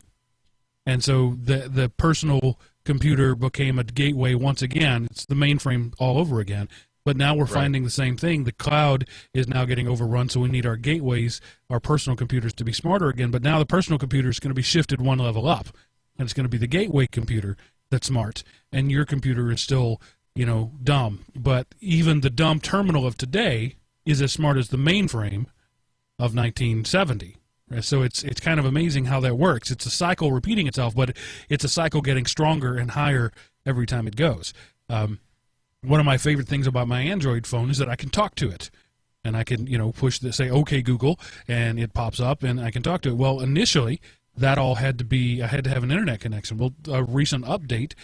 And so the personal computer became a gateway once again. It's the mainframe all over again. But now we're finding the same thing. The cloud is now getting overrun, so we need our gateways, our personal computers, to be smarter again. But now the personal computer is going to be shifted one level up, and it's going to be the gateway computer that's smart, and your computer is still, dumb. But even the dumb terminal of today is as smart as the mainframe of 1970. So it's kind of amazing how that works. It's a cycle repeating itself, but it's a cycle getting stronger and higher every time it goes. One of my favorite things about my Android phone is that I can talk to it. And I can, say, "Okay, Google," and it pops up, and I can talk to it. Well, initially, that all had to be, I had to have an internet connection. Well, a recent update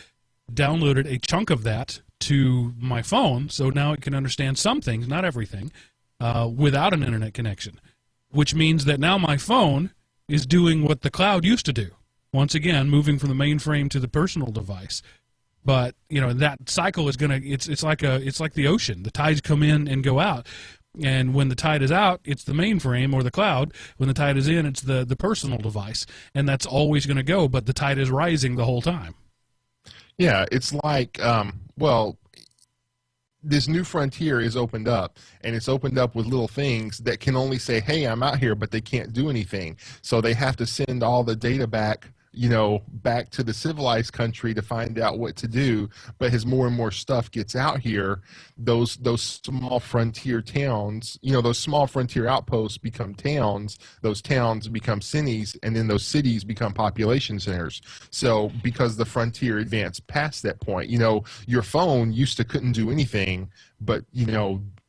downloaded a chunk of that to my phone, so now it can understand some things, not everything, without an internet connection, which means that now my phone is doing what the cloud used to do. Once again, moving from the mainframe to the personal device. But that cycle is gonna. It's like the ocean. The tides come in and go out, and when the tide is out, it's the mainframe or the cloud. When the tide is in, it's the personal device, and that's always going to go. But the tide is rising the whole time. Yeah, it's like this new frontier is opened up, and it's opened up with little things that can only say, "Hey, I'm out here," but they can't do anything. So they have to send all the data back back to the civilized country to find out what to do. But as more and more stuff gets out here, those small frontier towns, those small frontier outposts become towns, those towns become cities, and then those cities become population centers. So because the frontier advanced past that point, your phone used to couldn't do anything but,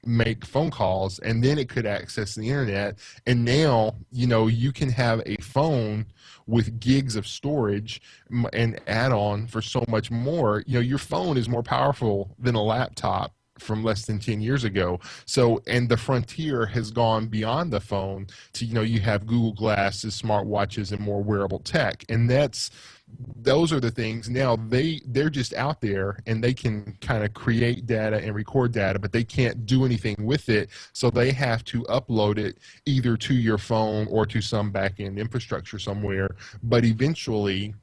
make phone calls, and then it could access the internet. And now, you can have a phone with gigs of storage and add-on for so much more. Your phone is more powerful than a laptop from less than 10 years ago. So, and the frontier has gone beyond the phone to, you have Google Glasses, smartwatches, and more wearable tech. And those are the things now they're just out there, and they can kind of create data and record data, but they can't do anything with it. So they have to upload it either to your phone or to some back-end infrastructure somewhere. But eventually,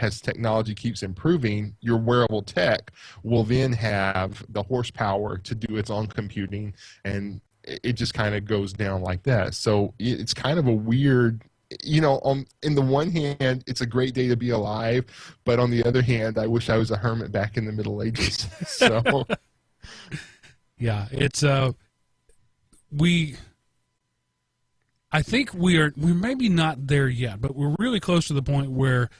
as technology keeps improving, your wearable tech will then have the horsepower to do its own computing, and it just kind of goes down like that. So it's kind of a weird, in the one hand, it's a great day to be alive, but on the other hand, I wish I was a hermit back in the Middle Ages. So, yeah, it's I think we're maybe not there yet, but we're really close to the point where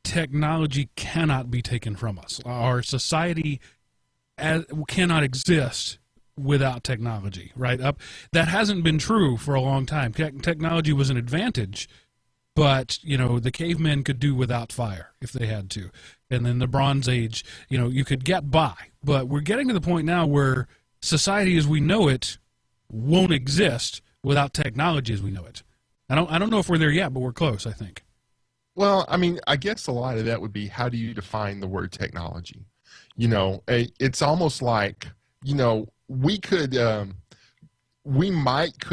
technology cannot be taken from us. Our society cannot exist without technology, right? That hasn't been true for a long time. Technology was an advantage, but the cavemen could do without fire if they had to, and then the Bronze Age, you could get by. But we're getting to the point now where society as we know it won't exist without technology as we know it. I don't know if we're there yet, but we're close, I think. Well, I mean, I guess a lot of that would be, how do you define the word technology? It's almost like, we could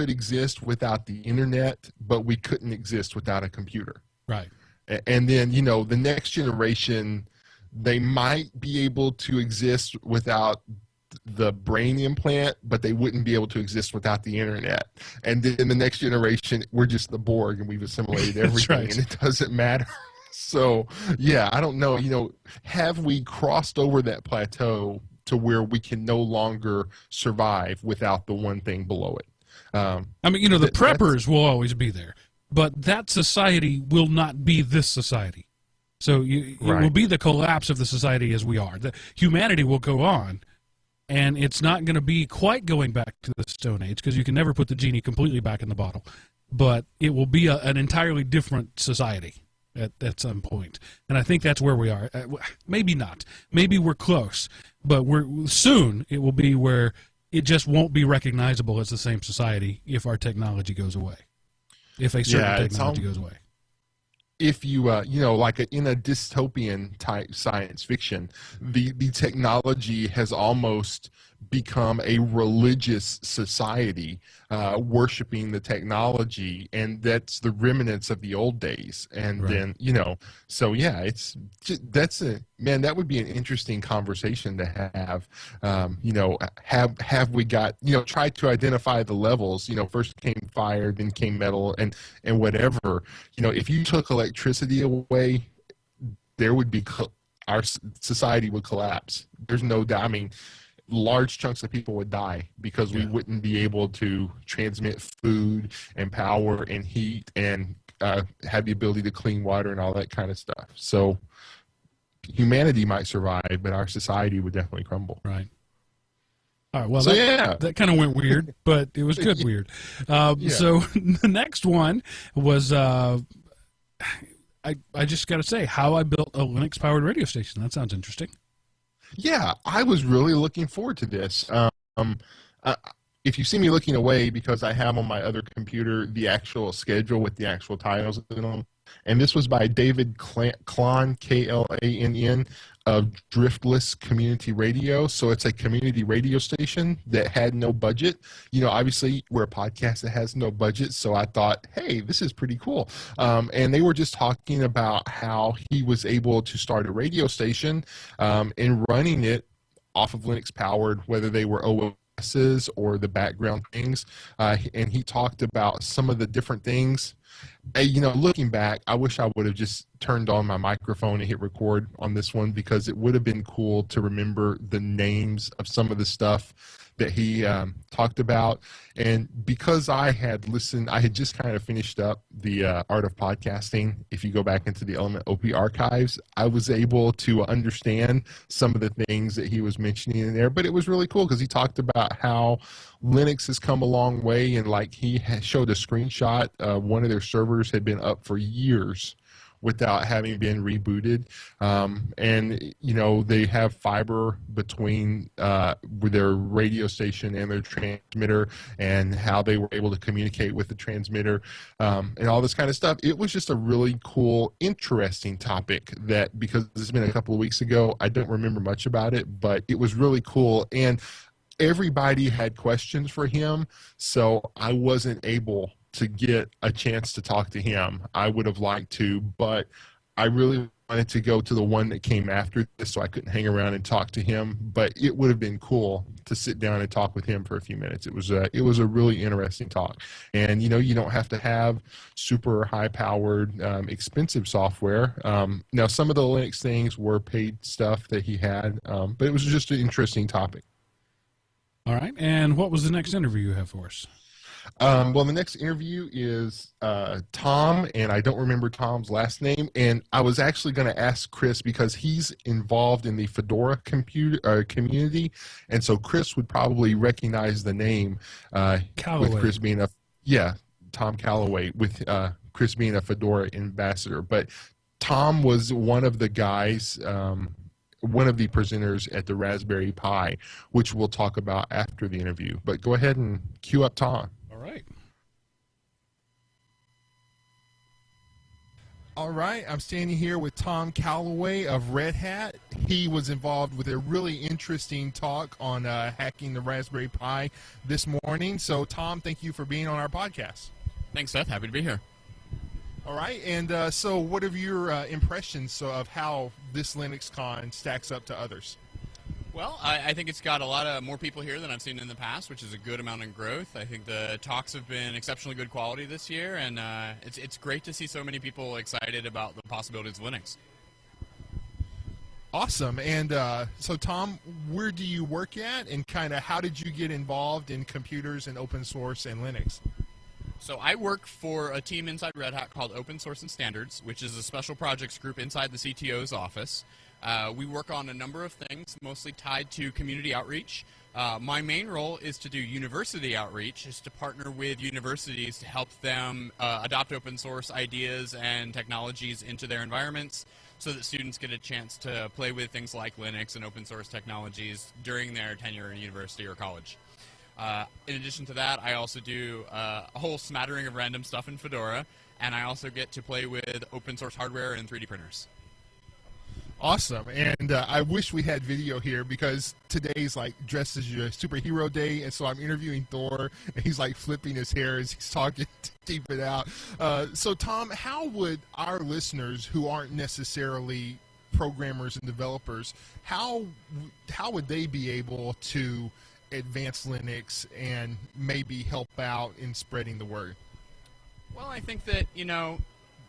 exist without the internet, but we couldn't exist without a computer. Right. And then, the next generation, they might be able to exist without the brain implant, but they wouldn't be able to exist without the internet. And then the next generation, we're just the Borg and we've assimilated everything. Right. And it doesn't matter. So, yeah, I don't know, have we crossed over that plateau to where we can no longer survive without the one thing below it? The preppers will always be there, but that society will not be this society. So it will be the collapse of the society as we are. The humanity will go on, and it's not going to be quite going back to the Stone Age, because you can never put the genie completely back in the bottle, but it will be an entirely different society at some point. And I think that's where we are. Maybe not. Maybe we're close, but soon it will be where it just won't be recognizable as the same society if our technology goes away. If a certain technology goes away. If you, like in a dystopian type science fiction, the technology has almost become a religious society, worshiping the technology, and that's the remnants of the old days. And then, so yeah, that would be an interesting conversation to have. Have we got, try to identify the levels, first came fire, then came metal, and whatever. If you took electricity away, there would be, our society would collapse. There's no doubt. I mean, large chunks of people would die because we wouldn't be able to transmit food and power and heat and have the ability to clean water and all that kind of stuff. So humanity might survive, but our society would definitely crumble. Right. All right. Well, that kind of went weird, but it was good weird. So the next one was I just got to say, how I built a Linux-powered radio station. That sounds interesting. Yeah, I was really looking forward to this. If you see me looking away, because I have on my other computer the actual schedule with the actual titles in them, and this was by David Klann, K-L-A-N-N, of Driftless Community Radio. So it's a community radio station that had no budget. Obviously we're a podcast that has no budget, so I thought, hey, this is pretty cool. And they were just talking about how he was able to start a radio station and running it off of Linux powered, whether they were OSs or the background things. And he talked about some of the different things. Looking back, I wish I would have just turned on my microphone and hit record on this one, because it would have been cool to remember the names of some of the stuff that he talked about. And because I had just kind of finished up the Art of Podcasting. If you go back into the Element OP archives, I was able to understand some of the things that he was mentioning in there. But it was really cool because he talked about how Linux has come a long way, and like he showed a screenshot. One of their servers had been up for years without having been rebooted. And, they have fiber between their radio station and their transmitter, and how they were able to communicate with the transmitter, and all this kind of stuff. It was just a really cool, interesting topic that, because this has been a couple of weeks ago, I don't remember much about it, but it was really cool. And everybody had questions for him, so I wasn't able to get a chance to talk to him. I would have liked to, but I really wanted to go to the one that came after this, so I couldn't hang around and talk to him. But it would have been cool to sit down and talk with him for a few minutes. It was a really interesting talk. And you don't have to have super high powered, expensive software. Now some of the Linux things were paid stuff that he had, but it was just an interesting topic. All right. And what was the next interview you have for us? Well, the next interview is Tom, and I don't remember Tom's last name. And I was actually going to ask Chris, because he's involved in the Fedora community, and so Chris would probably recognize the name. Callaway. With Chris being Tom Callaway, with Chris being a Fedora ambassador. But Tom was one of the guys. One of the presenters at the Raspberry Pi, which we'll talk about after the interview. But go ahead and cue up Tom. All right. All right, I'm standing here with Tom Callaway of Red Hat. he was involved with a really interesting talk on hacking the Raspberry Pi this morning. So, Tom, thank you for being on our podcast. Thanks, Seth. Happy to be here. All right, and so what are your impressions of how this LinuxCon stacks up to others? Well, I think it's got a lot of more people here than I've seen in the past, which is a good amount of growth. I think the talks have been exceptionally good quality this year, and it's great to see so many people excited about the possibilities of Linux. Awesome. And so, Tom, where do you work at, and kind of how did you get involved in computers and open source and Linux? So I work for a team inside Red Hat called Open Source and Standards, which is a special projects group inside the CTO's office. We work on a number of things, mostly tied to community outreach. My main role is to do university outreach, is to partner with universities to help them adopt open source ideas and technologies into their environments so that students get a chance to play with things like Linux and open source technologies during their tenure in university or college. In addition to that, I also do a whole smattering of random stuff in Fedora, and I also get to play with open source hardware and 3D printers. Awesome. And I wish we had video here because today's like dressed as your superhero day, and so I'm interviewing Thor, and he's like flipping his hair as he's talking to keep it out. So, Tom, how would our listeners who aren't necessarily programmers and developers, how would they be able to advance Linux and maybe help out in spreading the word? Well, I think that,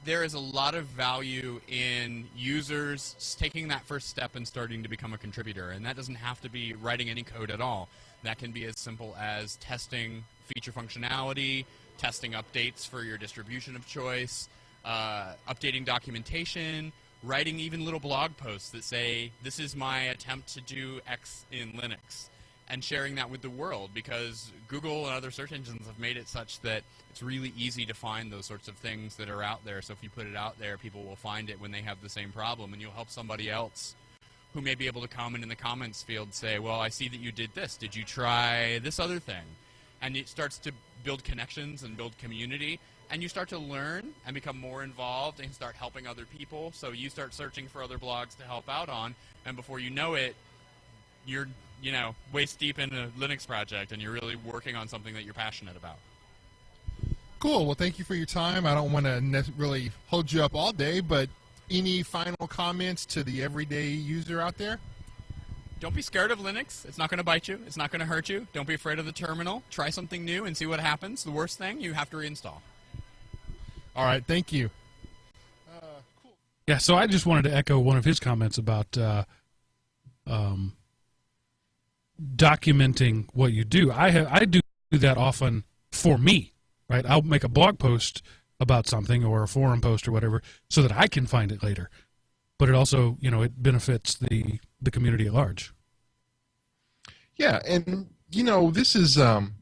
there is a lot of value in users taking that first step and starting to become a contributor, and that doesn't have to be writing any code at all. That can be as simple as testing feature functionality, testing updates for your distribution of choice, updating documentation, writing even little blog posts that say, this is my attempt to do X in Linux, and sharing that with the world, because Google and other search engines have made it such that it's really easy to find those sorts of things that are out there. So if you put it out there, people will find it when they have the same problem, and you'll help somebody else who may be able to comment in the comments field say, well, I see that you did this. Did you try this other thing? And it starts to build connections and build community, and you start to learn and become more involved and start helping other people. So you start searching for other blogs to help out on, and before you know it, you're waist deep in a Linux project, and you're really working on something that you're passionate about. Cool. Well, thank you for your time. I don't want to really hold you up all day, but any final comments to the everyday user out there? Don't be scared of Linux. It's not going to bite you. It's not going to hurt you. Don't be afraid of the terminal. Try something new and see what happens. The worst thing, you have to reinstall. All right. Thank you. Cool. Yeah, so I just wanted to echo one of his comments about documenting what you do. I do that often for me, right? I'll make a blog post about something or a forum post or whatever so that I can find it later. But it also, it benefits the community at large. Yeah, and this is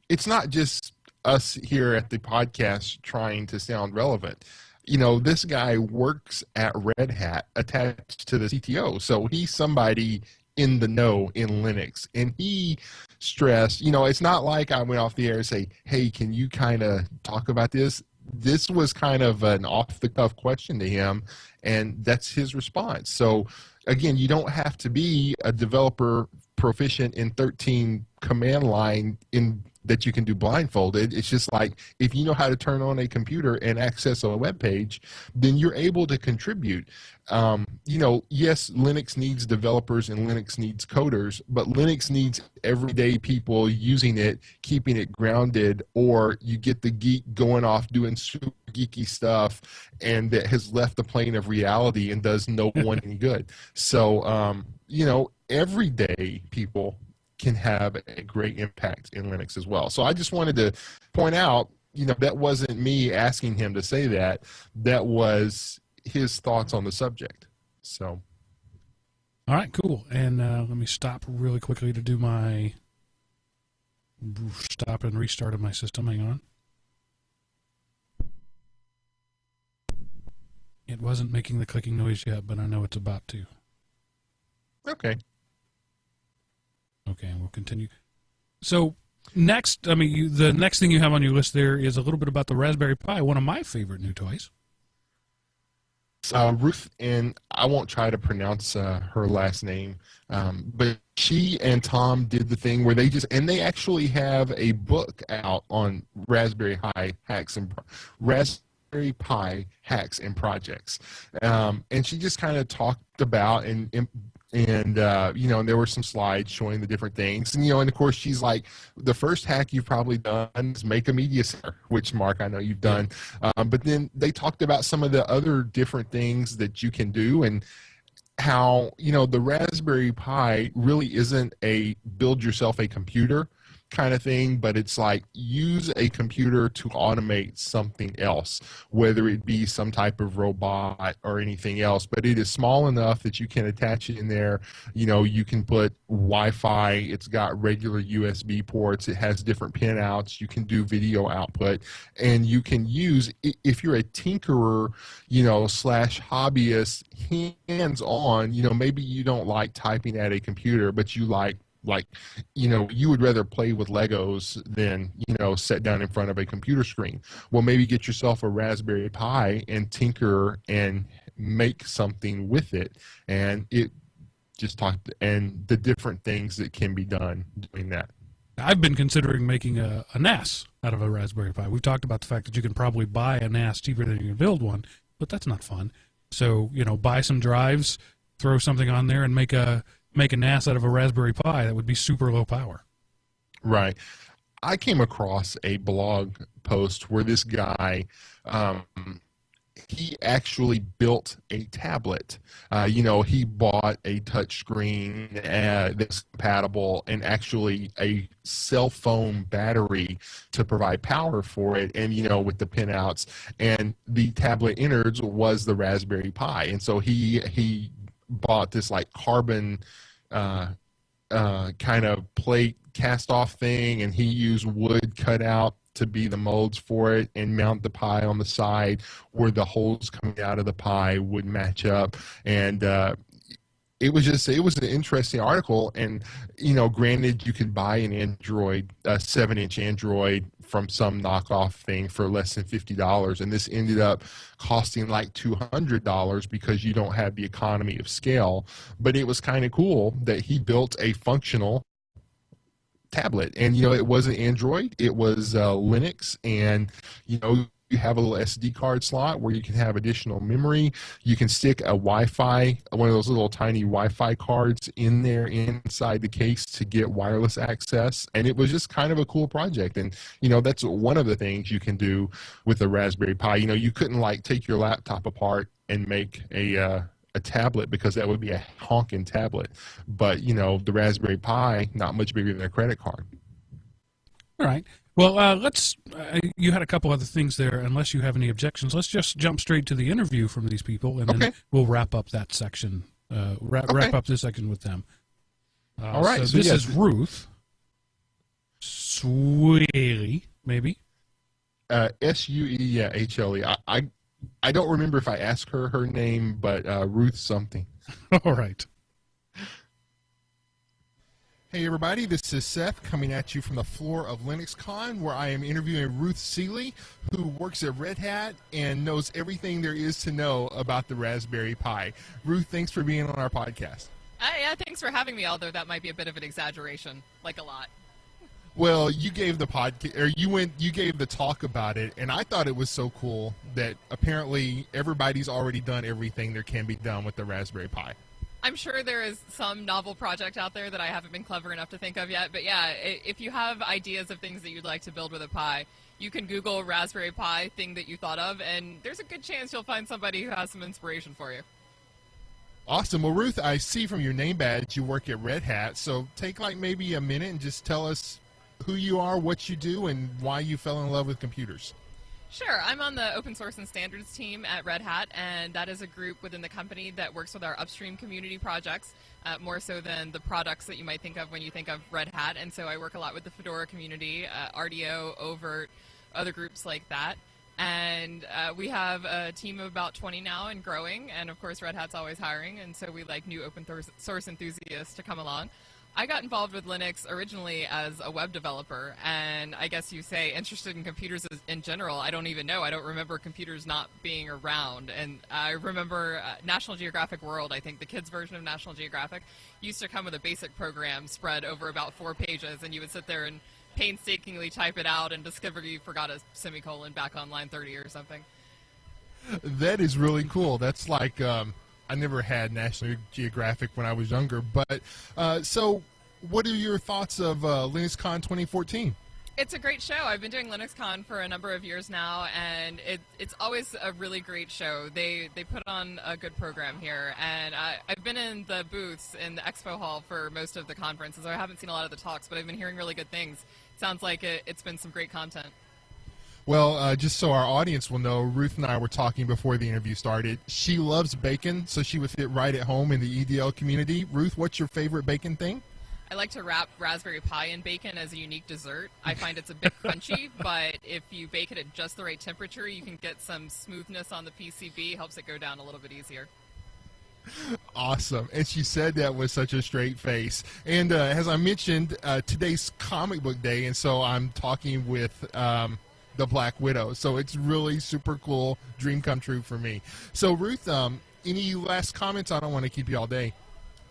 it's not just us here at the podcast trying to sound relevant. This guy works at Red Hat attached to the CTO, so he's somebody in the know in Linux. And he stressed, it's not like I went off the air and say, hey, can you kind of talk about this? This was kind of an off-the-cuff question to him, and that's his response. So, again, you don't have to be a developer proficient in 13 command line that you can do blindfolded. It's just like if you know how to turn on a computer and access a web page, then you're able to contribute. Yes, Linux needs developers and Linux needs coders, but Linux needs everyday people using it, keeping it grounded, or you get the geek going off doing super geeky stuff and that has left the plane of reality and does no one any good. So, everyday people can have a great impact in Linux as well. So I just wanted to point out, that wasn't me asking him to say that. That was his thoughts on the subject. So. All right, cool. And let me stop really quickly to do my stop and restart of my system. Hang on. It wasn't making the clicking noise yet, but I know it's about to. Okay. Okay, and we'll continue. So next, the next thing you have on your list there is a little bit about the Raspberry Pi, one of my favorite new toys. Ruth, and I won't try to pronounce her last name, but she and Tom did the thing where they actually have a book out on Raspberry Pi hacks and projects, and she just kind of talked about and there were some slides showing the different things, and of course she's like, the first hack you've probably done is make a media center, which, Mark, I know you've done. But then they talked about some of the other different things that you can do, and how the Raspberry Pi really isn't a build yourself a computer kind of thing, but it's like use a computer to automate something else, whether it be some type of robot or anything else. But it is small enough that you can attach it in there. You can put Wi-Fi. It's got regular USB ports. It has different pin outs. You can do video output, and you can use, if you're a tinkerer, slash hobbyist, hands-on. Maybe you don't like typing at a computer, but you like you would rather play with Legos than sit down in front of a computer screen. Well, maybe get yourself a Raspberry Pi and tinker and make something with it, and and the different things that can be done doing that. I've been considering making a NAS out of a Raspberry Pi. We've talked about the fact that you can probably buy a NAS cheaper than you can build one, but that's not fun. So buy some drives, throw something on there, and make a NAS out of a Raspberry Pi. That would be super low power. Right. I came across a blog post where this guy, he actually built a tablet. He bought a touchscreen that's compatible, and actually a cell phone battery to provide power for it, and with the pinouts, and the tablet innards was the Raspberry Pi. And so he bought this like carbon kind of plate cast off thing, and he used wood cut out to be the molds for it, and mount the Pi on the side where the holes coming out of the Pi would match up. And it was an interesting article. And granted, you could buy an Android, a 7-inch Android from some knockoff thing for less than $50, and this ended up costing like $200 because you don't have the economy of scale. But it was kind of cool that he built a functional tablet, and it wasn't Android, it was Linux, and you have a little SD card slot where you can have additional memory. You can stick a Wi-Fi, one of those little tiny Wi-Fi cards in there inside the case to get wireless access. And it was just kind of a cool project. And, that's one of the things you can do with a Raspberry Pi. You couldn't like take your laptop apart and make a tablet, because that would be a honking tablet. But, the Raspberry Pi, not much bigger than a credit card. All right. Well, you had a couple other things there. Unless you have any objections, let's just jump straight to the interview from these people, and then we'll wrap up that section. Wrap up this section with them. All right. So this is Ruth Suele, maybe? S-U-E, yeah, H-L-E. I don't remember if I asked her name, but Ruth something. All right. Hey everybody, this is Seth coming at you from the floor of LinuxCon, where I am interviewing Ruth Seeley, who works at Red Hat and knows everything there is to know about the Raspberry Pi. Ruth, thanks for being on our podcast. Yeah, thanks for having me, although that might be a bit of an exaggeration, like a lot. Well, you gave the podcast, or you gave the talk about it, and I thought it was so cool that apparently everybody's already done everything there can be done with the Raspberry Pi. I'm sure there is some novel project out there that I haven't been clever enough to think of yet, but yeah, if you have ideas of things that you'd like to build with a Pi, you can Google Raspberry Pi thing that you thought of, and there's a good chance you'll find somebody who has some inspiration for you. Awesome. Well, Ruth, I see from your name badge you work at Red Hat, so take like maybe a minute and just tell us who you are, what you do, and why you fell in love with computers. Sure. I'm on the open source and standards team at Red Hat, and that is a group within the company that works with our upstream community projects, more so than the products that you might think of when you think of Red Hat. And so I work a lot with the Fedora community, RDO, Overt, other groups like that. And we have a team of about 20 now and growing, and of course Red Hat's always hiring, and so we like new open source enthusiasts to come along. I got involved with Linux originally as a web developer, and I guess you say interested in computers in general. I don't even know. I don't remember computers not being around. And I remember National Geographic World, I think the kids' version of National Geographic, used to come with a basic program spread over about 4 pages, and you would sit there and painstakingly type it out and discover you forgot a semicolon back on line 30 or something. That is really cool. That's like I never had National Geographic when I was younger, but so what are your thoughts of LinuxCon 2014? It's a great show. I've been doing LinuxCon for a number of years now, and it's always a really great show. They put on a good program here, and I've been in the booths in the expo hall for most of the conferences. I haven't seen a lot of the talks, but I've been hearing really good things. Sounds like it's been some great content. Well, just so our audience will know, Ruth and I were talking before the interview started. She loves bacon, so she would fit right at home in the EDL community. Ruth, what's your favorite bacon thing? I like to wrap Raspberry Pi in bacon as a unique dessert. I find it's a bit crunchy, but if you bake it at just the right temperature, you can get some smoothness on the PCB. Helps it go down a little bit easier. Awesome. And she said that with such a straight face. And as I mentioned, today's comic book day, and so I'm talking with the Black Widow. So it's really super cool, dream come true for me. So Ruth, any last comments? I don't want to keep you all day.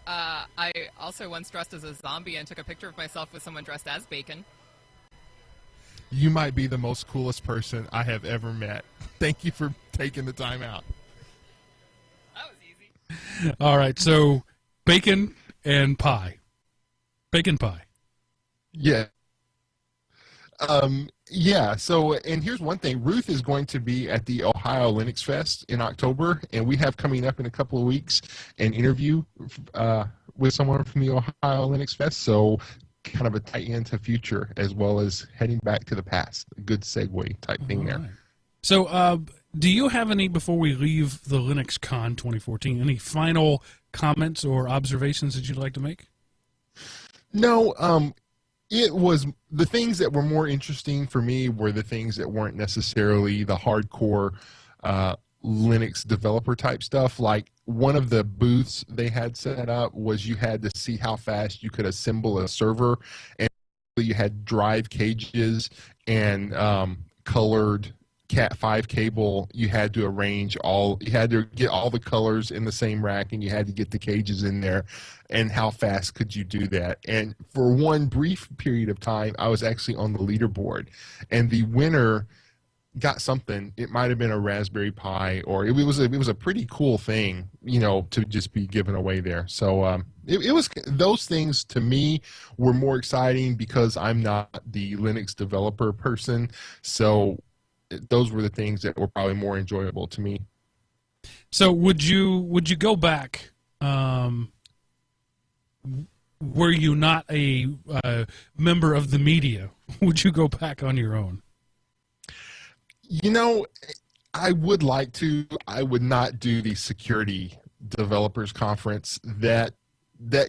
I also once dressed as a zombie and took a picture of myself with someone dressed as Bacon. You might be the most coolest person I have ever met. Thank you for taking the time out. That was easy. All right, so bacon and pie. Bacon pie. Yeah. Yeah, so, and here's one thing. Ruth is going to be at the Ohio Linux Fest in October, and we have coming up in a couple of weeks an interview with someone from the Ohio Linux Fest, so kind of a tight end to future as well as heading back to the past. A good segue type thing there. Right. So, do you have any, before we leave the LinuxCon 2014, any final comments or observations that you'd like to make? No, it was the things that were more interesting for me were the things that weren't necessarily the hardcore Linux developer type stuff. Like one of the booths they had set up was you had to see how fast you could assemble a server, and you had drive cages and colored Cat5 cable. You had to arrange you had to get all the colors in the same rack, and you had to get the cages in there. And how fast could you do that? And for one brief period of time, I was actually on the leaderboard, and the winner got something. It might have been a Raspberry Pi, or it was a pretty cool thing, you know, to just be given away there. So it was, those things to me were more exciting because I'm not the Linux developer person. So those were the things that were probably more enjoyable to me. So would you go back? Were you not a member of the media? Would you go back on your own? You know, I would like to. I would not do the security developers conference. That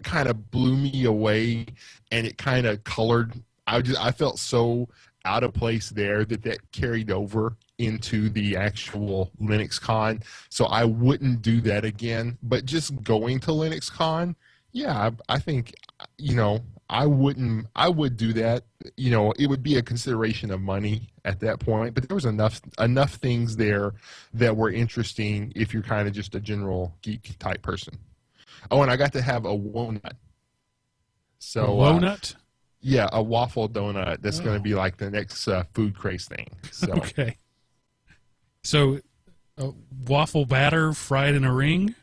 kind of blew me away, and it kind of colored. I felt so out of place there that carried over into the actual LinuxCon. So I wouldn't do that again. But just going to LinuxCon, yeah, I think, you know, I would do that. You know, it would be a consideration of money at that point, but there was enough things there that were interesting if you're kind of just a general geek type person. Oh, and I got to have a donut. So a donut? Yeah, a waffle donut. That's going to be like the next food craze thing. So. Okay. So, waffle batter fried in a ring?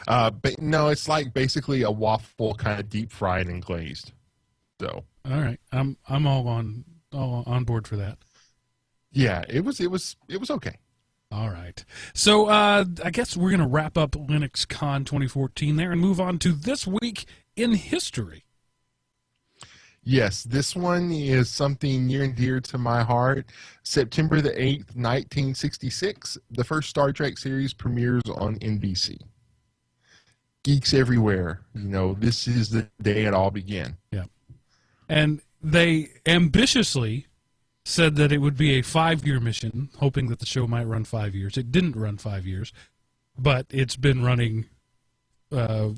But no, it's like basically a waffle kind of deep fried and glazed. So. All right, I'm all on board for that. Yeah, it was okay. All right. So I guess we're going to wrap up LinuxCon 2014 there and move on to this week in history. Yes, this one is something near and dear to my heart. September the 8th, 1966, the first Star Trek series premieres on NBC. Geeks everywhere, you know, this is the day it all began. Yeah. And they ambitiously said that it would be a 5-year mission, hoping that the show might run 5 years. It didn't run 5 years, but it's been running 30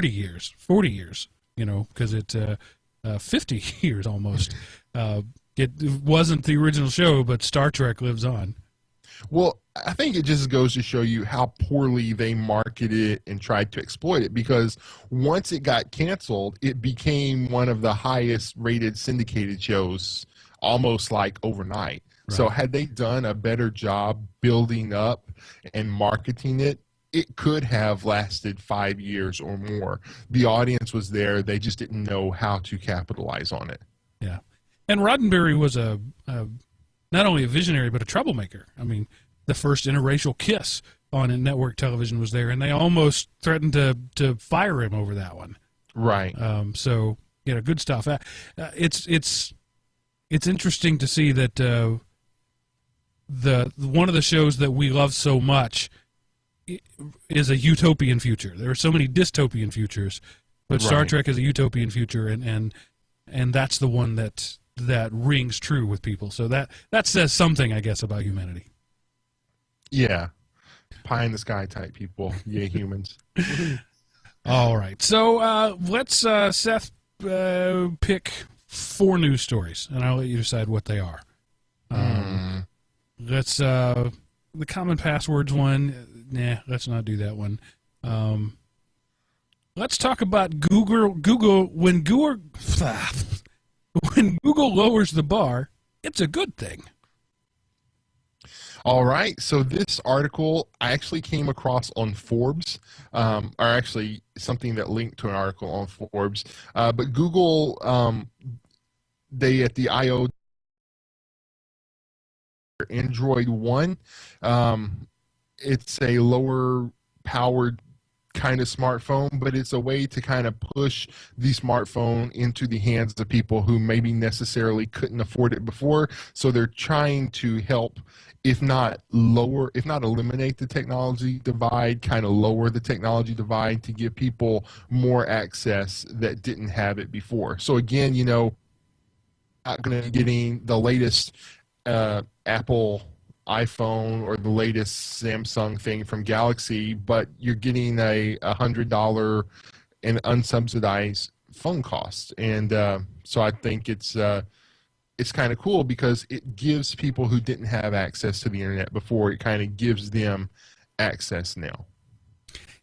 years, 40 years. because it's 50 years almost. It wasn't the original show, but Star Trek lives on. Well, I think it just goes to show you how poorly they marketed it and tried to exploit it, because once it got canceled, it became one of the highest rated syndicated shows almost like overnight. Right. So had they done a better job building up and marketing it, it could have lasted 5 years or more. The audience was there. They just didn't know how to capitalize on it. Yeah. And Roddenberry was not only a visionary, but a troublemaker. I mean, the first interracial kiss on network television was there, and they almost threatened to fire him over that one. Right. So, good stuff. It's interesting to see that the one of the shows that we love so much is a utopian future. There are so many dystopian futures, but Star Trek is a utopian future, and that's the one that rings true with people. So that says something, I guess, about humanity. Yeah. Pie in the sky type people. Yay, humans. All right. So let's, Seth, pick 4 news stories, and I'll let you decide what they are. Let's, the common passwords one, let's not do that one. Let's talk about Google, when Google lowers the bar, it's a good thing. All right. So this article I actually came across on Forbes, or actually something that linked to an article on Forbes. But Google, they at the I/O Android One, it's a lower powered kind of smartphone, but it's a way to kind of push the smartphone into the hands of people who maybe necessarily couldn't afford it before. So they're trying to help, if not eliminate the technology divide, kind of lower the technology divide to give people more access that didn't have it before. So again, not going to be getting the latest Apple iPhone or the latest Samsung thing from Galaxy, but you're getting a $100 and unsubsidized phone cost. And so I think it's kind of cool because it gives people who didn't have access to the internet before, it kind of gives them access now.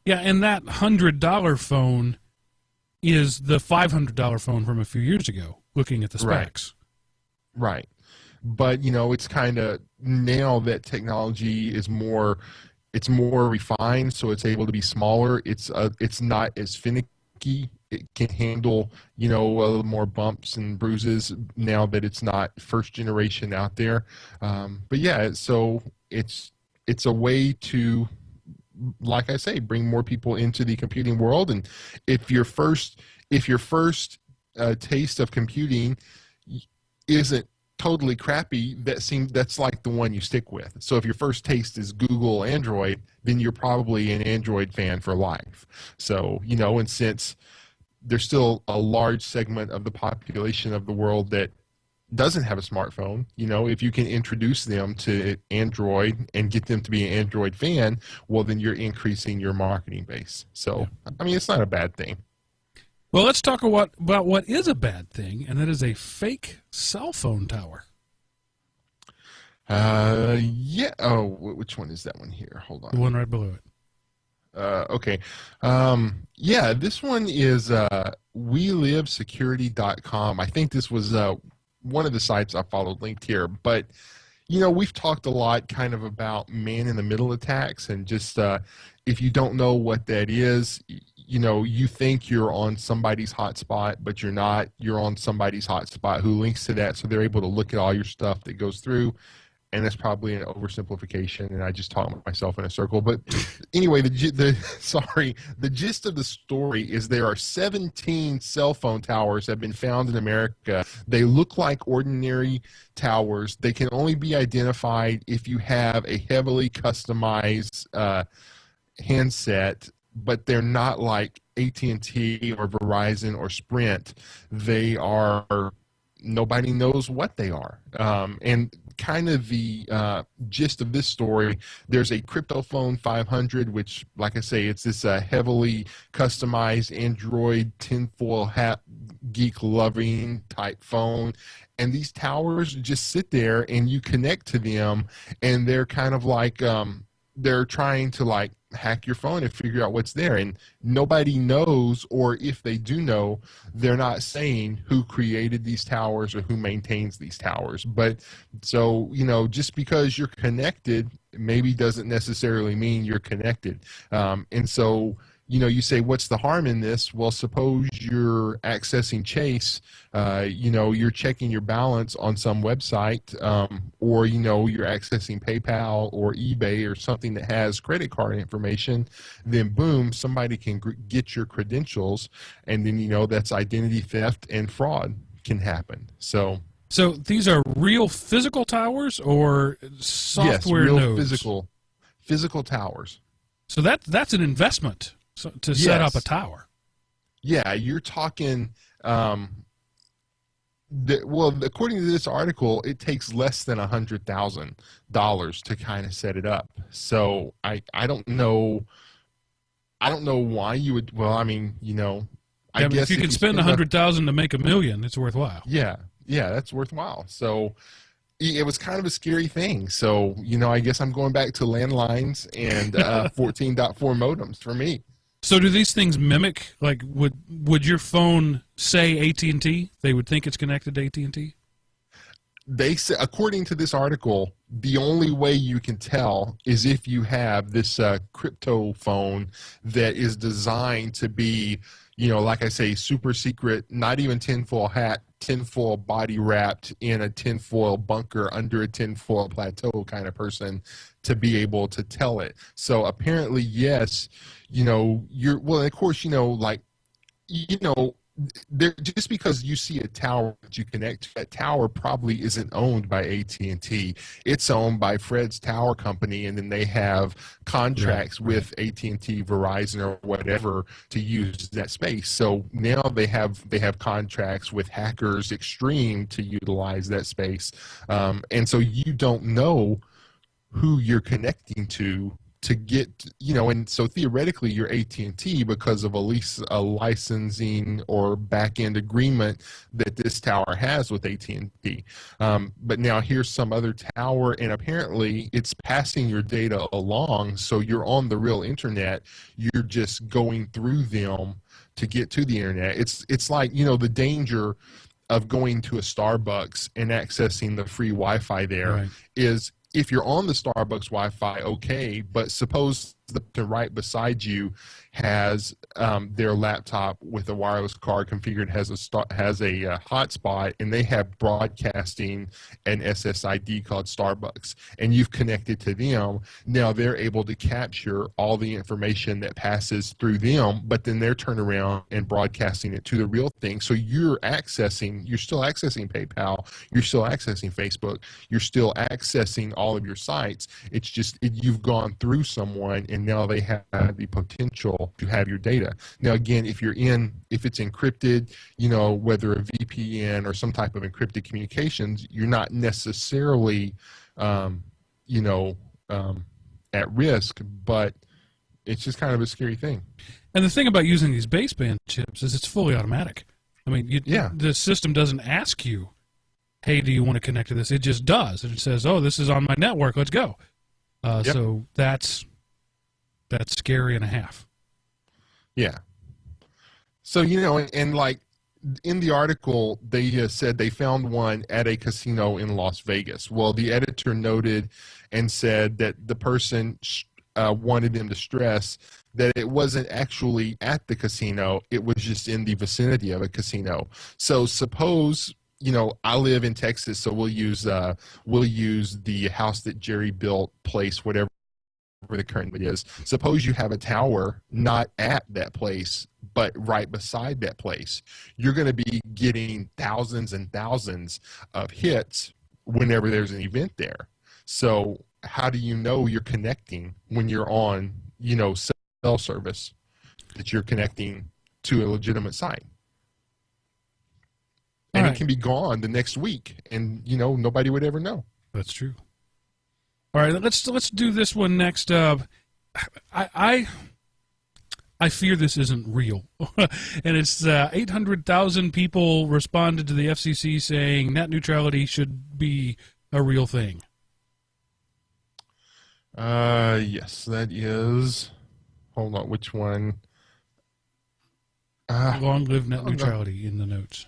Yeah, and that $100 phone is the $500 phone from a few years ago, looking at the specs. Right. But, it's kind of, now that technology is more refined, so it's able to be smaller. It's not as finicky. It can handle, a little more bumps and bruises now that it's not first generation out there. But yeah, so it's a way to, like I say, bring more people into the computing world. And if your first taste of computing isn't totally crappy, that's like the one you stick with. So if your first taste is Google Android, then you're probably an Android fan for life. So, and since there's still a large segment of the population of the world that doesn't have a smartphone, if you can introduce them to Android and get them to be an Android fan, well, then you're increasing your marketing base. So, I mean, it's not a bad thing. Well, let's talk about what is a bad thing, and that is a fake cell phone tower. Yeah. Oh, which one is that one here? Hold on. The one right below it. Okay. Yeah, this one is WeLiveSecurity.com. I think this was one of the sites I followed linked here. But, we've talked a lot kind of about man-in-the-middle attacks, and just if you don't know what that is, you think you're on somebody's hotspot, but you're not. You're on somebody's hotspot who links to that, so they're able to look at all your stuff that goes through. And that's probably an oversimplification, and I just talked myself in a circle. But anyway, the gist of the story is there are 17 cell phone towers that have been found in America. They look like ordinary towers. They can only be identified if you have a heavily customized handset, but they're not like AT&T or Verizon or Sprint. They are, nobody knows what they are. And kind of the gist of this story, there's a CryptoPhone 500, which, like I say, it's this heavily customized Android tinfoil hat geek loving type phone. And these towers just sit there and you connect to them, and they're kind of like they're trying to like hack your phone and figure out what's there, and nobody knows, or if they do know, they're not saying who created these towers or who maintains these towers. But so, you know, just because you're connected maybe doesn't necessarily mean you're connected. And so, you know, you say, what's the harm in this? Well, suppose you're accessing Chase, you know, you're checking your balance on some website, or, you know, you're accessing PayPal or eBay or something that has credit card information, then boom, somebody can get your credentials, and then, you know, that's identity theft and fraud can happen. So these are real physical towers or software yes, real nodes? physical towers. So that's an investment. So, to set up a tower. Yeah, you're talking. Well, according to this article, it takes less than $100,000 to kind of set it up. So I don't know. I don't know why you would. Well, I mean, you know, I guess if you can spend $100,000 to make $1 million, it's worthwhile. Yeah, that's worthwhile. So it was kind of a scary thing. So, you know, I guess I'm going back to landlines and 14.4 modems for me. So do these things mimic, like, would your phone say AT&T? They would think it's connected to AT&T? They say, according to this article, the only way you can tell is if you have this crypto phone that is designed to be, you know, like I say, super secret, not even tinfoil hat, tinfoil body wrapped in a tinfoil bunker under a tinfoil plateau kind of person to be able to tell it. So apparently, yes, you know, well, of course, you know, like, you know, there, just because you see a tower that you connect to, that tower probably isn't owned by AT&T. It's owned by Fred's Tower Company, and then they have contracts with AT&T, Verizon, or whatever to use that space. So now they have contracts with Hackers Extreme to utilize that space, and so you don't know who you're connecting to get, you know, and so theoretically you're AT&T because of a licensing or back-end agreement that this tower has with AT&T. But now here's some other tower, and apparently it's passing your data along, so you're on the real internet. You're just going through them to get to the internet. It's like, you know, the danger of going to a Starbucks and accessing the free Wi-Fi there is, if you're on the Starbucks Wi-Fi, okay, but suppose the person right beside you has their laptop with a wireless card configured, has a hotspot, and they have broadcasting an SSID called Starbucks, and you've connected to them. Now they're able to capture all the information that passes through them, but then they're turning around and broadcasting it to the real thing. So you're still accessing PayPal, you're still accessing Facebook, you're still accessing all of your sites. It's just you've gone through someone, and now they have the potential to have your data. Now, again, if it's encrypted, you know, whether a VPN or some type of encrypted communications, you're not necessarily, you know, at risk, but it's just kind of a scary thing. And the thing about using these baseband chips is it's fully automatic. I mean, the system doesn't ask you, hey, do you want to connect to this? It just does. And it says, oh, this is on my network, let's go. So that's scary and a half. Yeah. So, you know, and like in the article, they said they found one at a casino in Las Vegas. Well, the editor noted and said that the person wanted them to stress that it wasn't actually at the casino. It was just in the vicinity of a casino. So suppose, you know, I live in Texas, so we'll use the house that Jerry built, place, whatever the current is. Suppose you have a tower not at that place, but right beside that place. You're going to be getting thousands and thousands of hits whenever there's an event there. So how do you know you're connecting when you're on, you know, cell service, that you're connecting to a legitimate site? And it can be gone the next week, and, you know, nobody would ever know. That's true. All right, let's do this one next. I fear this isn't real, and it's 800,000 people responded to the FCC saying net neutrality should be a real thing. Yes, that is. Hold on, which one? Long live net neutrality in the notes.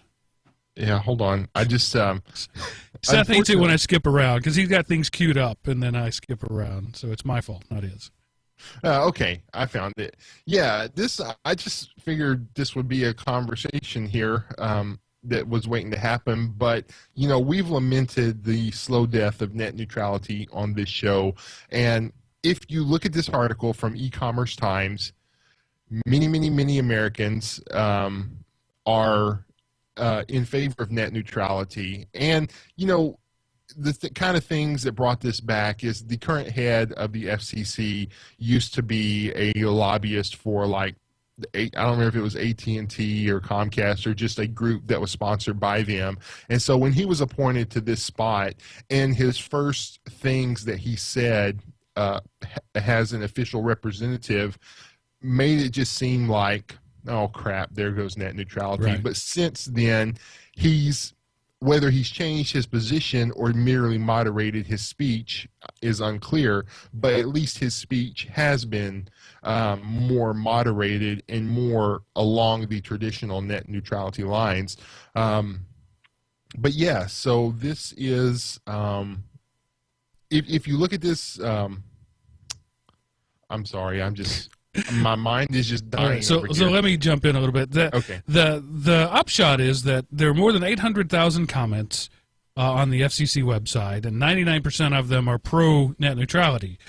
Yeah, hold on. I just Seth hates it when I skip around because he's got things queued up and then I skip around, so it's my fault, not his. Okay, I found it. Yeah, I just figured this would be a conversation here that was waiting to happen. But we've lamented the slow death of net neutrality on this show, and if you look at this article from E-Commerce Times, many Americans are in favor of net neutrality. And, the kind of things that brought this back is the current head of the FCC used to be a lobbyist for I don't remember if it was AT&T or Comcast or just a group that was sponsored by them. And so when he was appointed to this spot, and his first things that he said as an official representative made it just seem like, oh crap, there goes net neutrality. Right. But since then, whether he's changed his position or merely moderated his speech is unclear, but at least his speech has been more moderated and more along the traditional net neutrality lines. But yeah, so this is, if you look at this, I'm sorry, my mind is just dying. Right, so let me jump in a little bit. Okay. The upshot is that there are more than 800,000 comments on the FCC website, and 99% of them are pro net neutrality.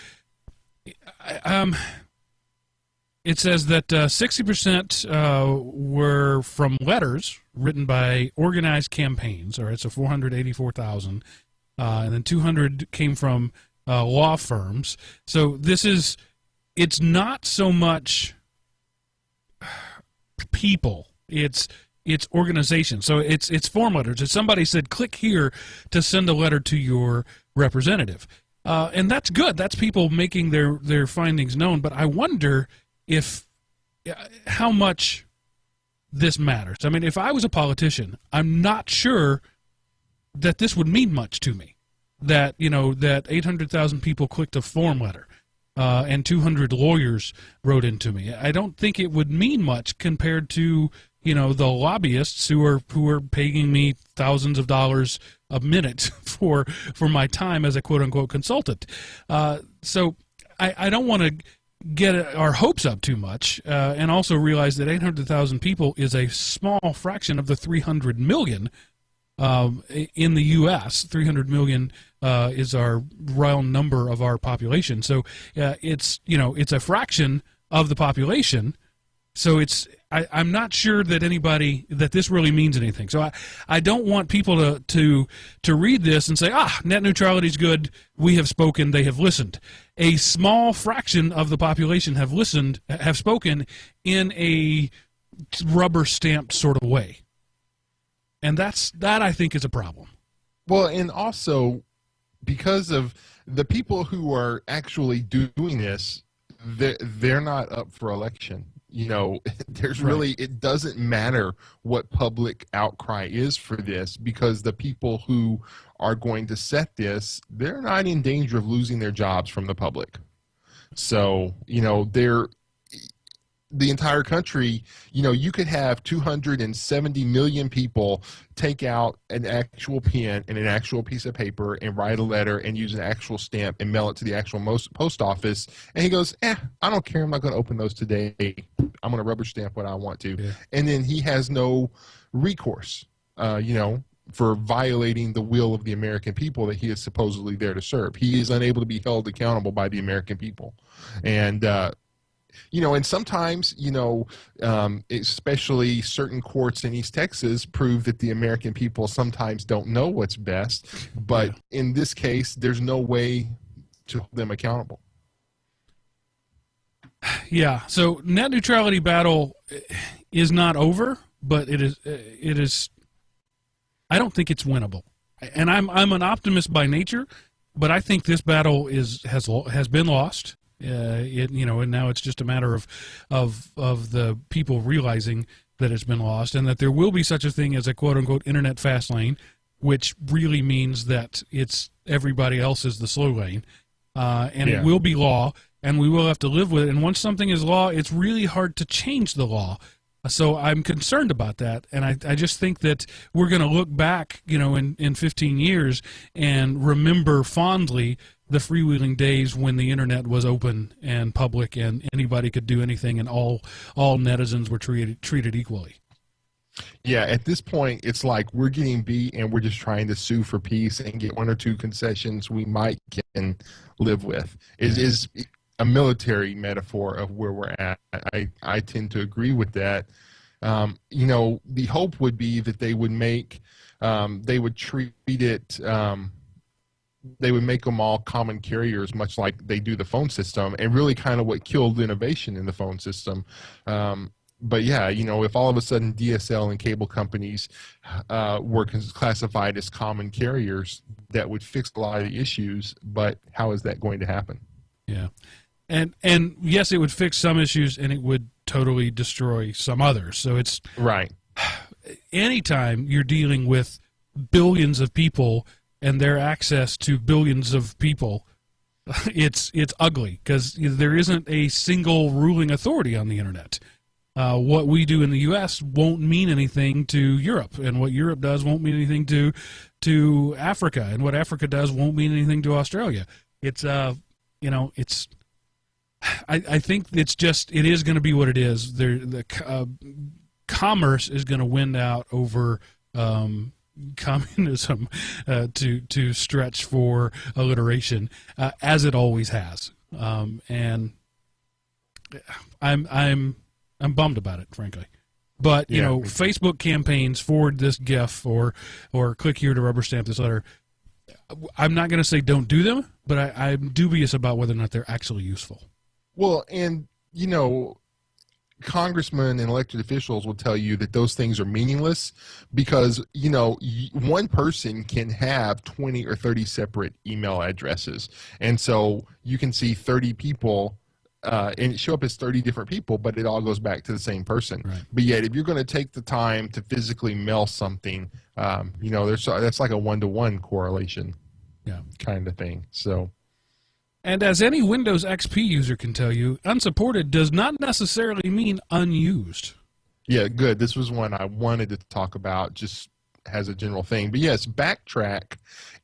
It says that 60% were from letters written by organized campaigns, or it's a 484,000, and then 200 came from law firms. So it's not so much people, it's organizations. So it's form letters. If somebody said, click here to send a letter to your representative. And that's good. That's people making their findings known. But I wonder how much this matters. I mean, if I was a politician, I'm not sure that this would mean much to me. That 800,000 people clicked a form letter. And 200 lawyers wrote into me. I don't think it would mean much compared to the lobbyists who are paying me thousands of dollars a minute for my time as a quote unquote consultant. So I don't want to get our hopes up too much, and also realize that 800,000 people is a small fraction of the 300 million in the U.S. 300 million is our round number of our population. So it's a fraction of the population. So I'm not sure that this really means anything. So I don't want people to read this and say, net neutrality is good. We have spoken. They have listened. A small fraction of the population have spoken in a rubber stamped sort of way. And that I think is a problem. Well, and also because of the people who are actually doing this, they're not up for election. There's really, it doesn't matter what public outcry is for this, because the people who are going to set this, they're not in danger of losing their jobs from the public. So, the entire country, you could have 270 million people take out an actual pen and an actual piece of paper and write a letter and use an actual stamp and mail it to the actual post office. And he goes, I don't care. I'm not going to open those today. I'm going to rubber stamp what I want to. Yeah. And then he has no recourse, for violating the will of the American people that he is supposedly there to serve. He is unable to be held accountable by the American people. And, and sometimes, especially certain courts in East Texas prove that the American people sometimes don't know what's best. But in this case, there's no way to hold them accountable. Yeah. So net neutrality battle is not over, but it is. I don't think it's winnable. And I'm an optimist by nature, but I think this battle has been lost. And now it's just a matter of the people realizing that it's been lost, and that there will be such a thing as a quote unquote internet fast lane, which really means that it's everybody else is the slow lane, and it will be law, and we will have to live with it. And once something is law, it's really hard to change the law. So I'm concerned about that, and I just think that we're going to look back, in 15 years and remember fondly the freewheeling days when the internet was open and public and anybody could do anything and all netizens were treated equally. Yeah, at this point, it's like we're getting beat and we're just trying to sue for peace and get one or two concessions we might can live with. It is a military metaphor of where we're at. I tend to agree with that. The hope would be that they would they would treat it, they would make them all common carriers, much like they do the phone system, and really kind of what killed innovation in the phone system. But yeah, if all of a sudden DSL and cable companies were classified as common carriers, that would fix a lot of the issues. But how is that going to happen? Yeah. And yes, it would fix some issues, and it would totally destroy some others. So it's right. Anytime you're dealing with billions of people and their access to billions of people, it's ugly because there isn't a single ruling authority on the internet. What we do in the U.S. won't mean anything to Europe, and what Europe does won't mean anything to Africa, and what Africa does won't mean anything to Australia. It's I think it is going to be what it is. Commerce is going to win out over communism to stretch for alliteration, as it always has. And I'm bummed about it, frankly. But Facebook campaigns, forward this GIF or click here to rubber stamp this letter. I'm not going to say don't do them, but I'm dubious about whether or not they're actually useful. Well, and congressmen and elected officials will tell you that those things are meaningless because one person can have 20 or 30 separate email addresses, and so you can see 30 people and it show up as 30 different people, but it all goes back to the same person. Right. But yet, if you're going to take the time to physically mail something, that's like a 1-to-1 correlation, kind of thing. So. And as any Windows XP user can tell you, unsupported does not necessarily mean unused. Yeah, good. This was one I wanted to talk about just as a general thing. But yes, Backtrack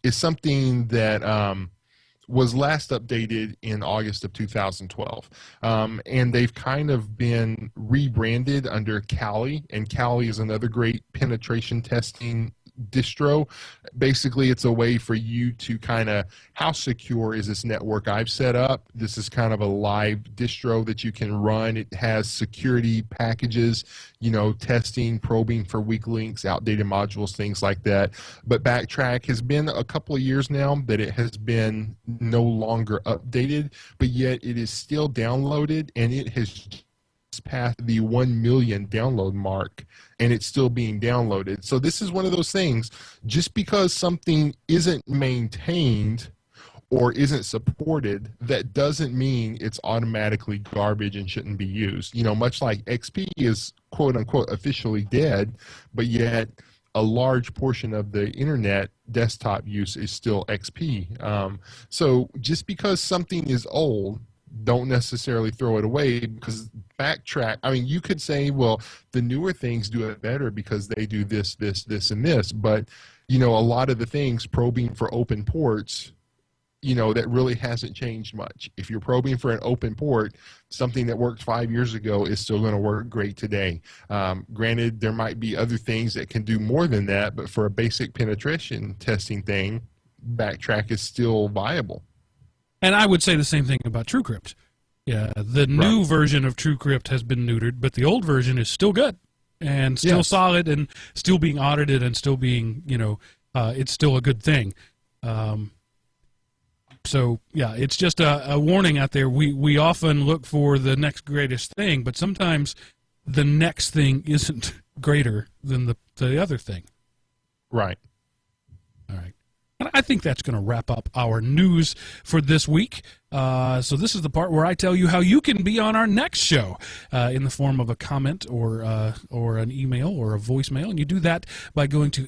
is something that was last updated in August of 2012. And they've kind of been rebranded under Kali, and Kali is another great penetration testing distro. Basically, it's a way for you to kind of, how secure is this network I've set up? This is kind of a live distro that you can run. It has security packages, testing, probing for weak links, outdated modules, things like that. But Backtrack has been a couple of years now that it has been no longer updated, but yet it is still downloaded, and it has past the 1 million download mark, and it's still being downloaded. So this is one of those things, just because something isn't maintained or isn't supported, that doesn't mean it's automatically garbage and shouldn't be used. Much like XP is quote unquote officially dead, but yet a large portion of the internet desktop use is still XP. So just because something is old, don't necessarily throw it away, because Backtrack, you could say, well, the newer things do it better because they do this, and this. But, a lot of the things, probing for open ports, that really hasn't changed much. If you're probing for an open port, something that worked 5 years ago is still going to work great today. Granted, there might be other things that can do more than that, but for a basic penetration testing thing, Backtrack is still viable. And I would say the same thing about TrueCrypt. Yeah, the new version of TrueCrypt has been neutered, but the old version is still good and still solid and still being audited and still being, it's still a good thing. So, yeah, it's just a warning out there. We often look for the next greatest thing, but sometimes the next thing isn't greater than the other thing. Right. All right. And I think that's going to wrap up our news for this week. So this is the part where I tell you how you can be on our next show in the form of a comment or an email or a voicemail. And you do that by going to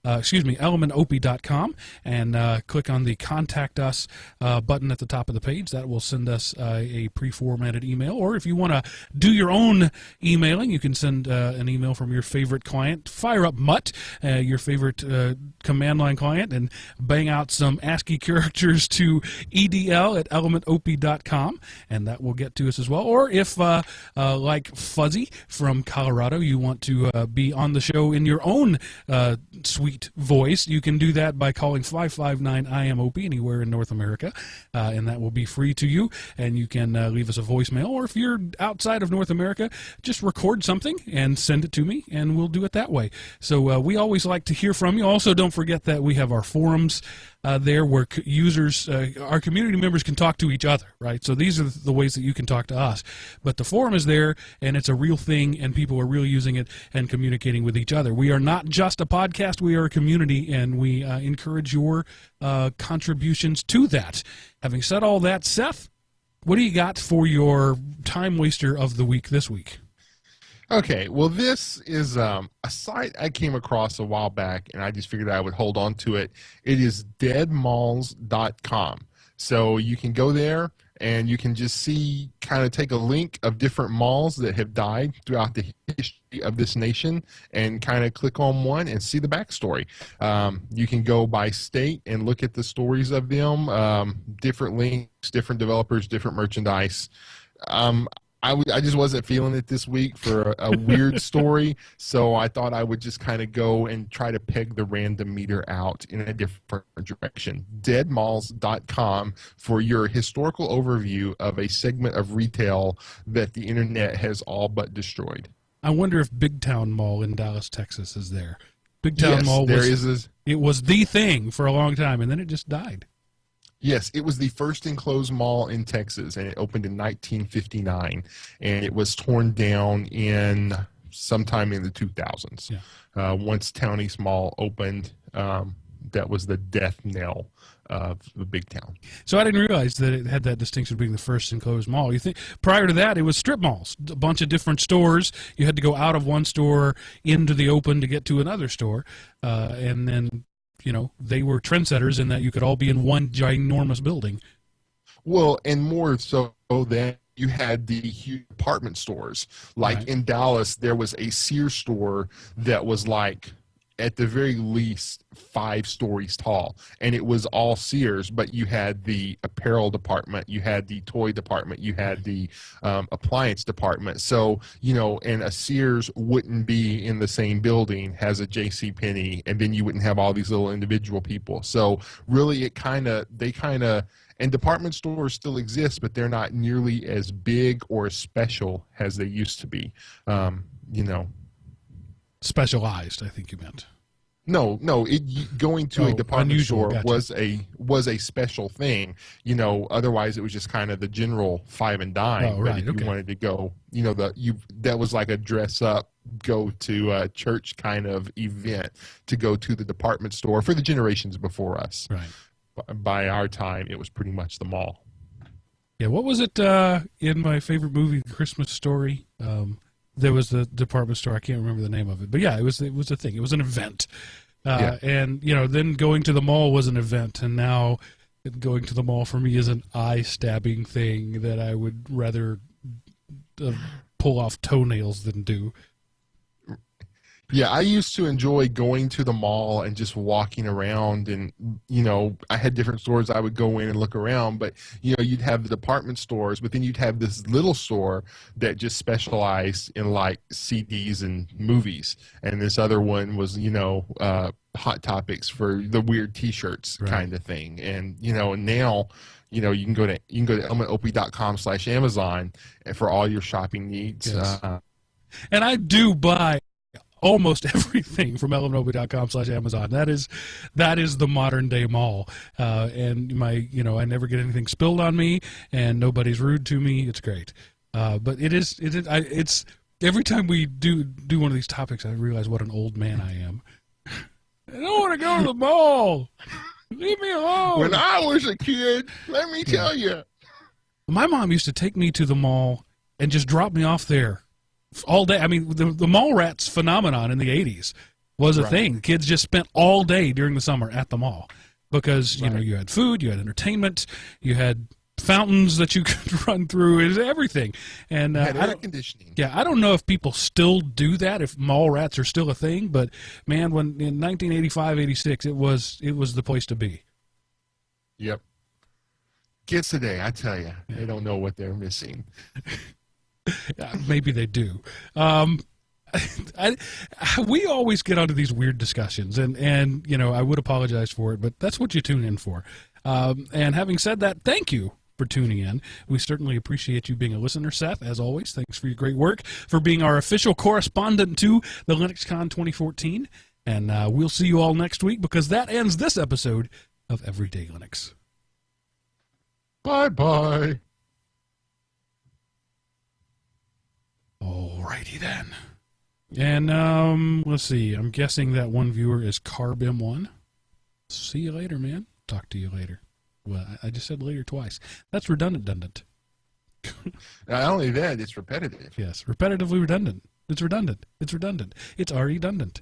elementop.com and click on the Contact Us button at the top of the page. That will send us a pre-formatted email. Or if you want to do your own emailing, you can send an email from your favorite client. Fire up Mutt, your favorite command line client, and bang out some ASCII characters to edl@elementop.com, and that will get to us as well. Or if, like Fuzzy from Colorado, you want to be on the show in your own sweet voice, you can do that by calling 559-IMOP anywhere in North America, and that will be free to you, and you can leave us a voicemail. Or if you're outside of North America, just record something and send it to me, and we'll do it that way. So we always like to hear from you. Also, don't forget that we have our forums there where users, our community members can talk to each other, right? So these are the ways that you can talk to us. But the forum is there, and it's a real thing, and people are really using it and communicating with each other. We are not just a podcast, we are a community, and we encourage your contributions to that. Having said all that, Seth, what do you got for your time waster of the week this week? Okay, well, this is a site I came across a while back, and I just figured I would hold on to it. It is deadmalls.com. So you can go there, and you can just see, kind of take a link of different malls that have died throughout the history of this nation, and kind of click on one and see the backstory. You can go by state and look at the stories of them, different links, different developers, different merchandise. I just wasn't feeling it this week for a weird story, so I thought I would just kind of go and try to peg the random meter out in a different direction. Deadmalls.com for your historical overview of a segment of retail that the internet has all but destroyed. I wonder if Big Town Mall in Dallas, Texas is there. Big Town Yes, Mall it was the thing for a long time, and then it just died. Yes, it was the first enclosed mall in Texas, and it opened in 1959, and it was torn down in sometime in the 2000s. Yeah. Once Town East Mall opened, that was the death knell of the big town. So I didn't realize that it had that distinction of being the first enclosed mall. You think prior to that it was strip malls, a bunch of different stores. You had to go out of one store into the open to get to another store, and then they were trendsetters in that you could all be in one ginormous building. Well, and more so that you had the huge department stores. Like Right. in Dallas, there was a Sears store that was like, at the very least, 5 stories tall, and it was all Sears, but you had the apparel department, you had the toy department, you had the appliance department. So, and a Sears wouldn't be in the same building as a JCPenney, and then you wouldn't have all these little individual people. So really and department stores still exist, but they're not nearly as big or as special as they used to be. Specialized, I think you meant. No. Going to a department unusual, store gotcha. was a special thing. Otherwise it was just kind of the general five and dime. Oh, right, But if okay. you wanted to go, that was like a dress up, go to a church kind of event to go to the department store for the generations before us. Right. By our time, it was pretty much the mall. Yeah, what was it in my favorite movie, Christmas Story? There was the department store. I can't remember the name of it, but yeah, it was a thing. It was an event, Yeah. and then going to the mall was an event, and now going to the mall for me is an eye-stabbing thing that I would rather pull off toenails than do. Yeah, I used to enjoy going to the mall and just walking around, and I had different stores I would go in and look around, but you'd have the department stores, but then you'd have this little store that just specialized in like CDs and movies, and this other one was Hot Topics for the weird T-shirts Right. kind of thing. And now you can go to elementop.com/Amazon for all your shopping needs. Yes. And I do buy almost everything from elementop.com/Amazon. That is the modern day mall. And I never get anything spilled on me, and nobody's rude to me. It's great. But it's every time we do one of these topics, I realize what an old man I am. I don't want to go to the mall. Leave me alone. When I was a kid, let me tell you. My mom used to take me to the mall and just drop me off there all day. I mean, the mall rats phenomenon in the 80s was a thing. Kids just spent all day during the summer at the mall because, you know, you had food, you had entertainment, you had fountains that you could run through, it was everything. And had air conditioning. Yeah, I don't know if people still do that, if mall rats are still a thing, but man, when in 1985, 86, it was the place to be. Yep. Kids today, I tell you, they don't know what they're missing. Maybe they do. We always get onto these weird discussions, and you know, I would apologize for it, but that's what you tune in for. And having said that, thank you for tuning in. We certainly appreciate you being a listener, Seth, as always. Thanks for your great work, for being our official correspondent to the LinuxCon 2014. And we'll see you all next week, because that ends this episode of Everyday Linux. Bye-bye. Alrighty then. And let's see. I'm guessing that one viewer is CarbM1. See you later, man. Talk to you later. Well, I just said later twice. That's redundant. Not only that, it's repetitive. Yes, repetitively redundant. It's redundant. It's redundant. It's already redundant.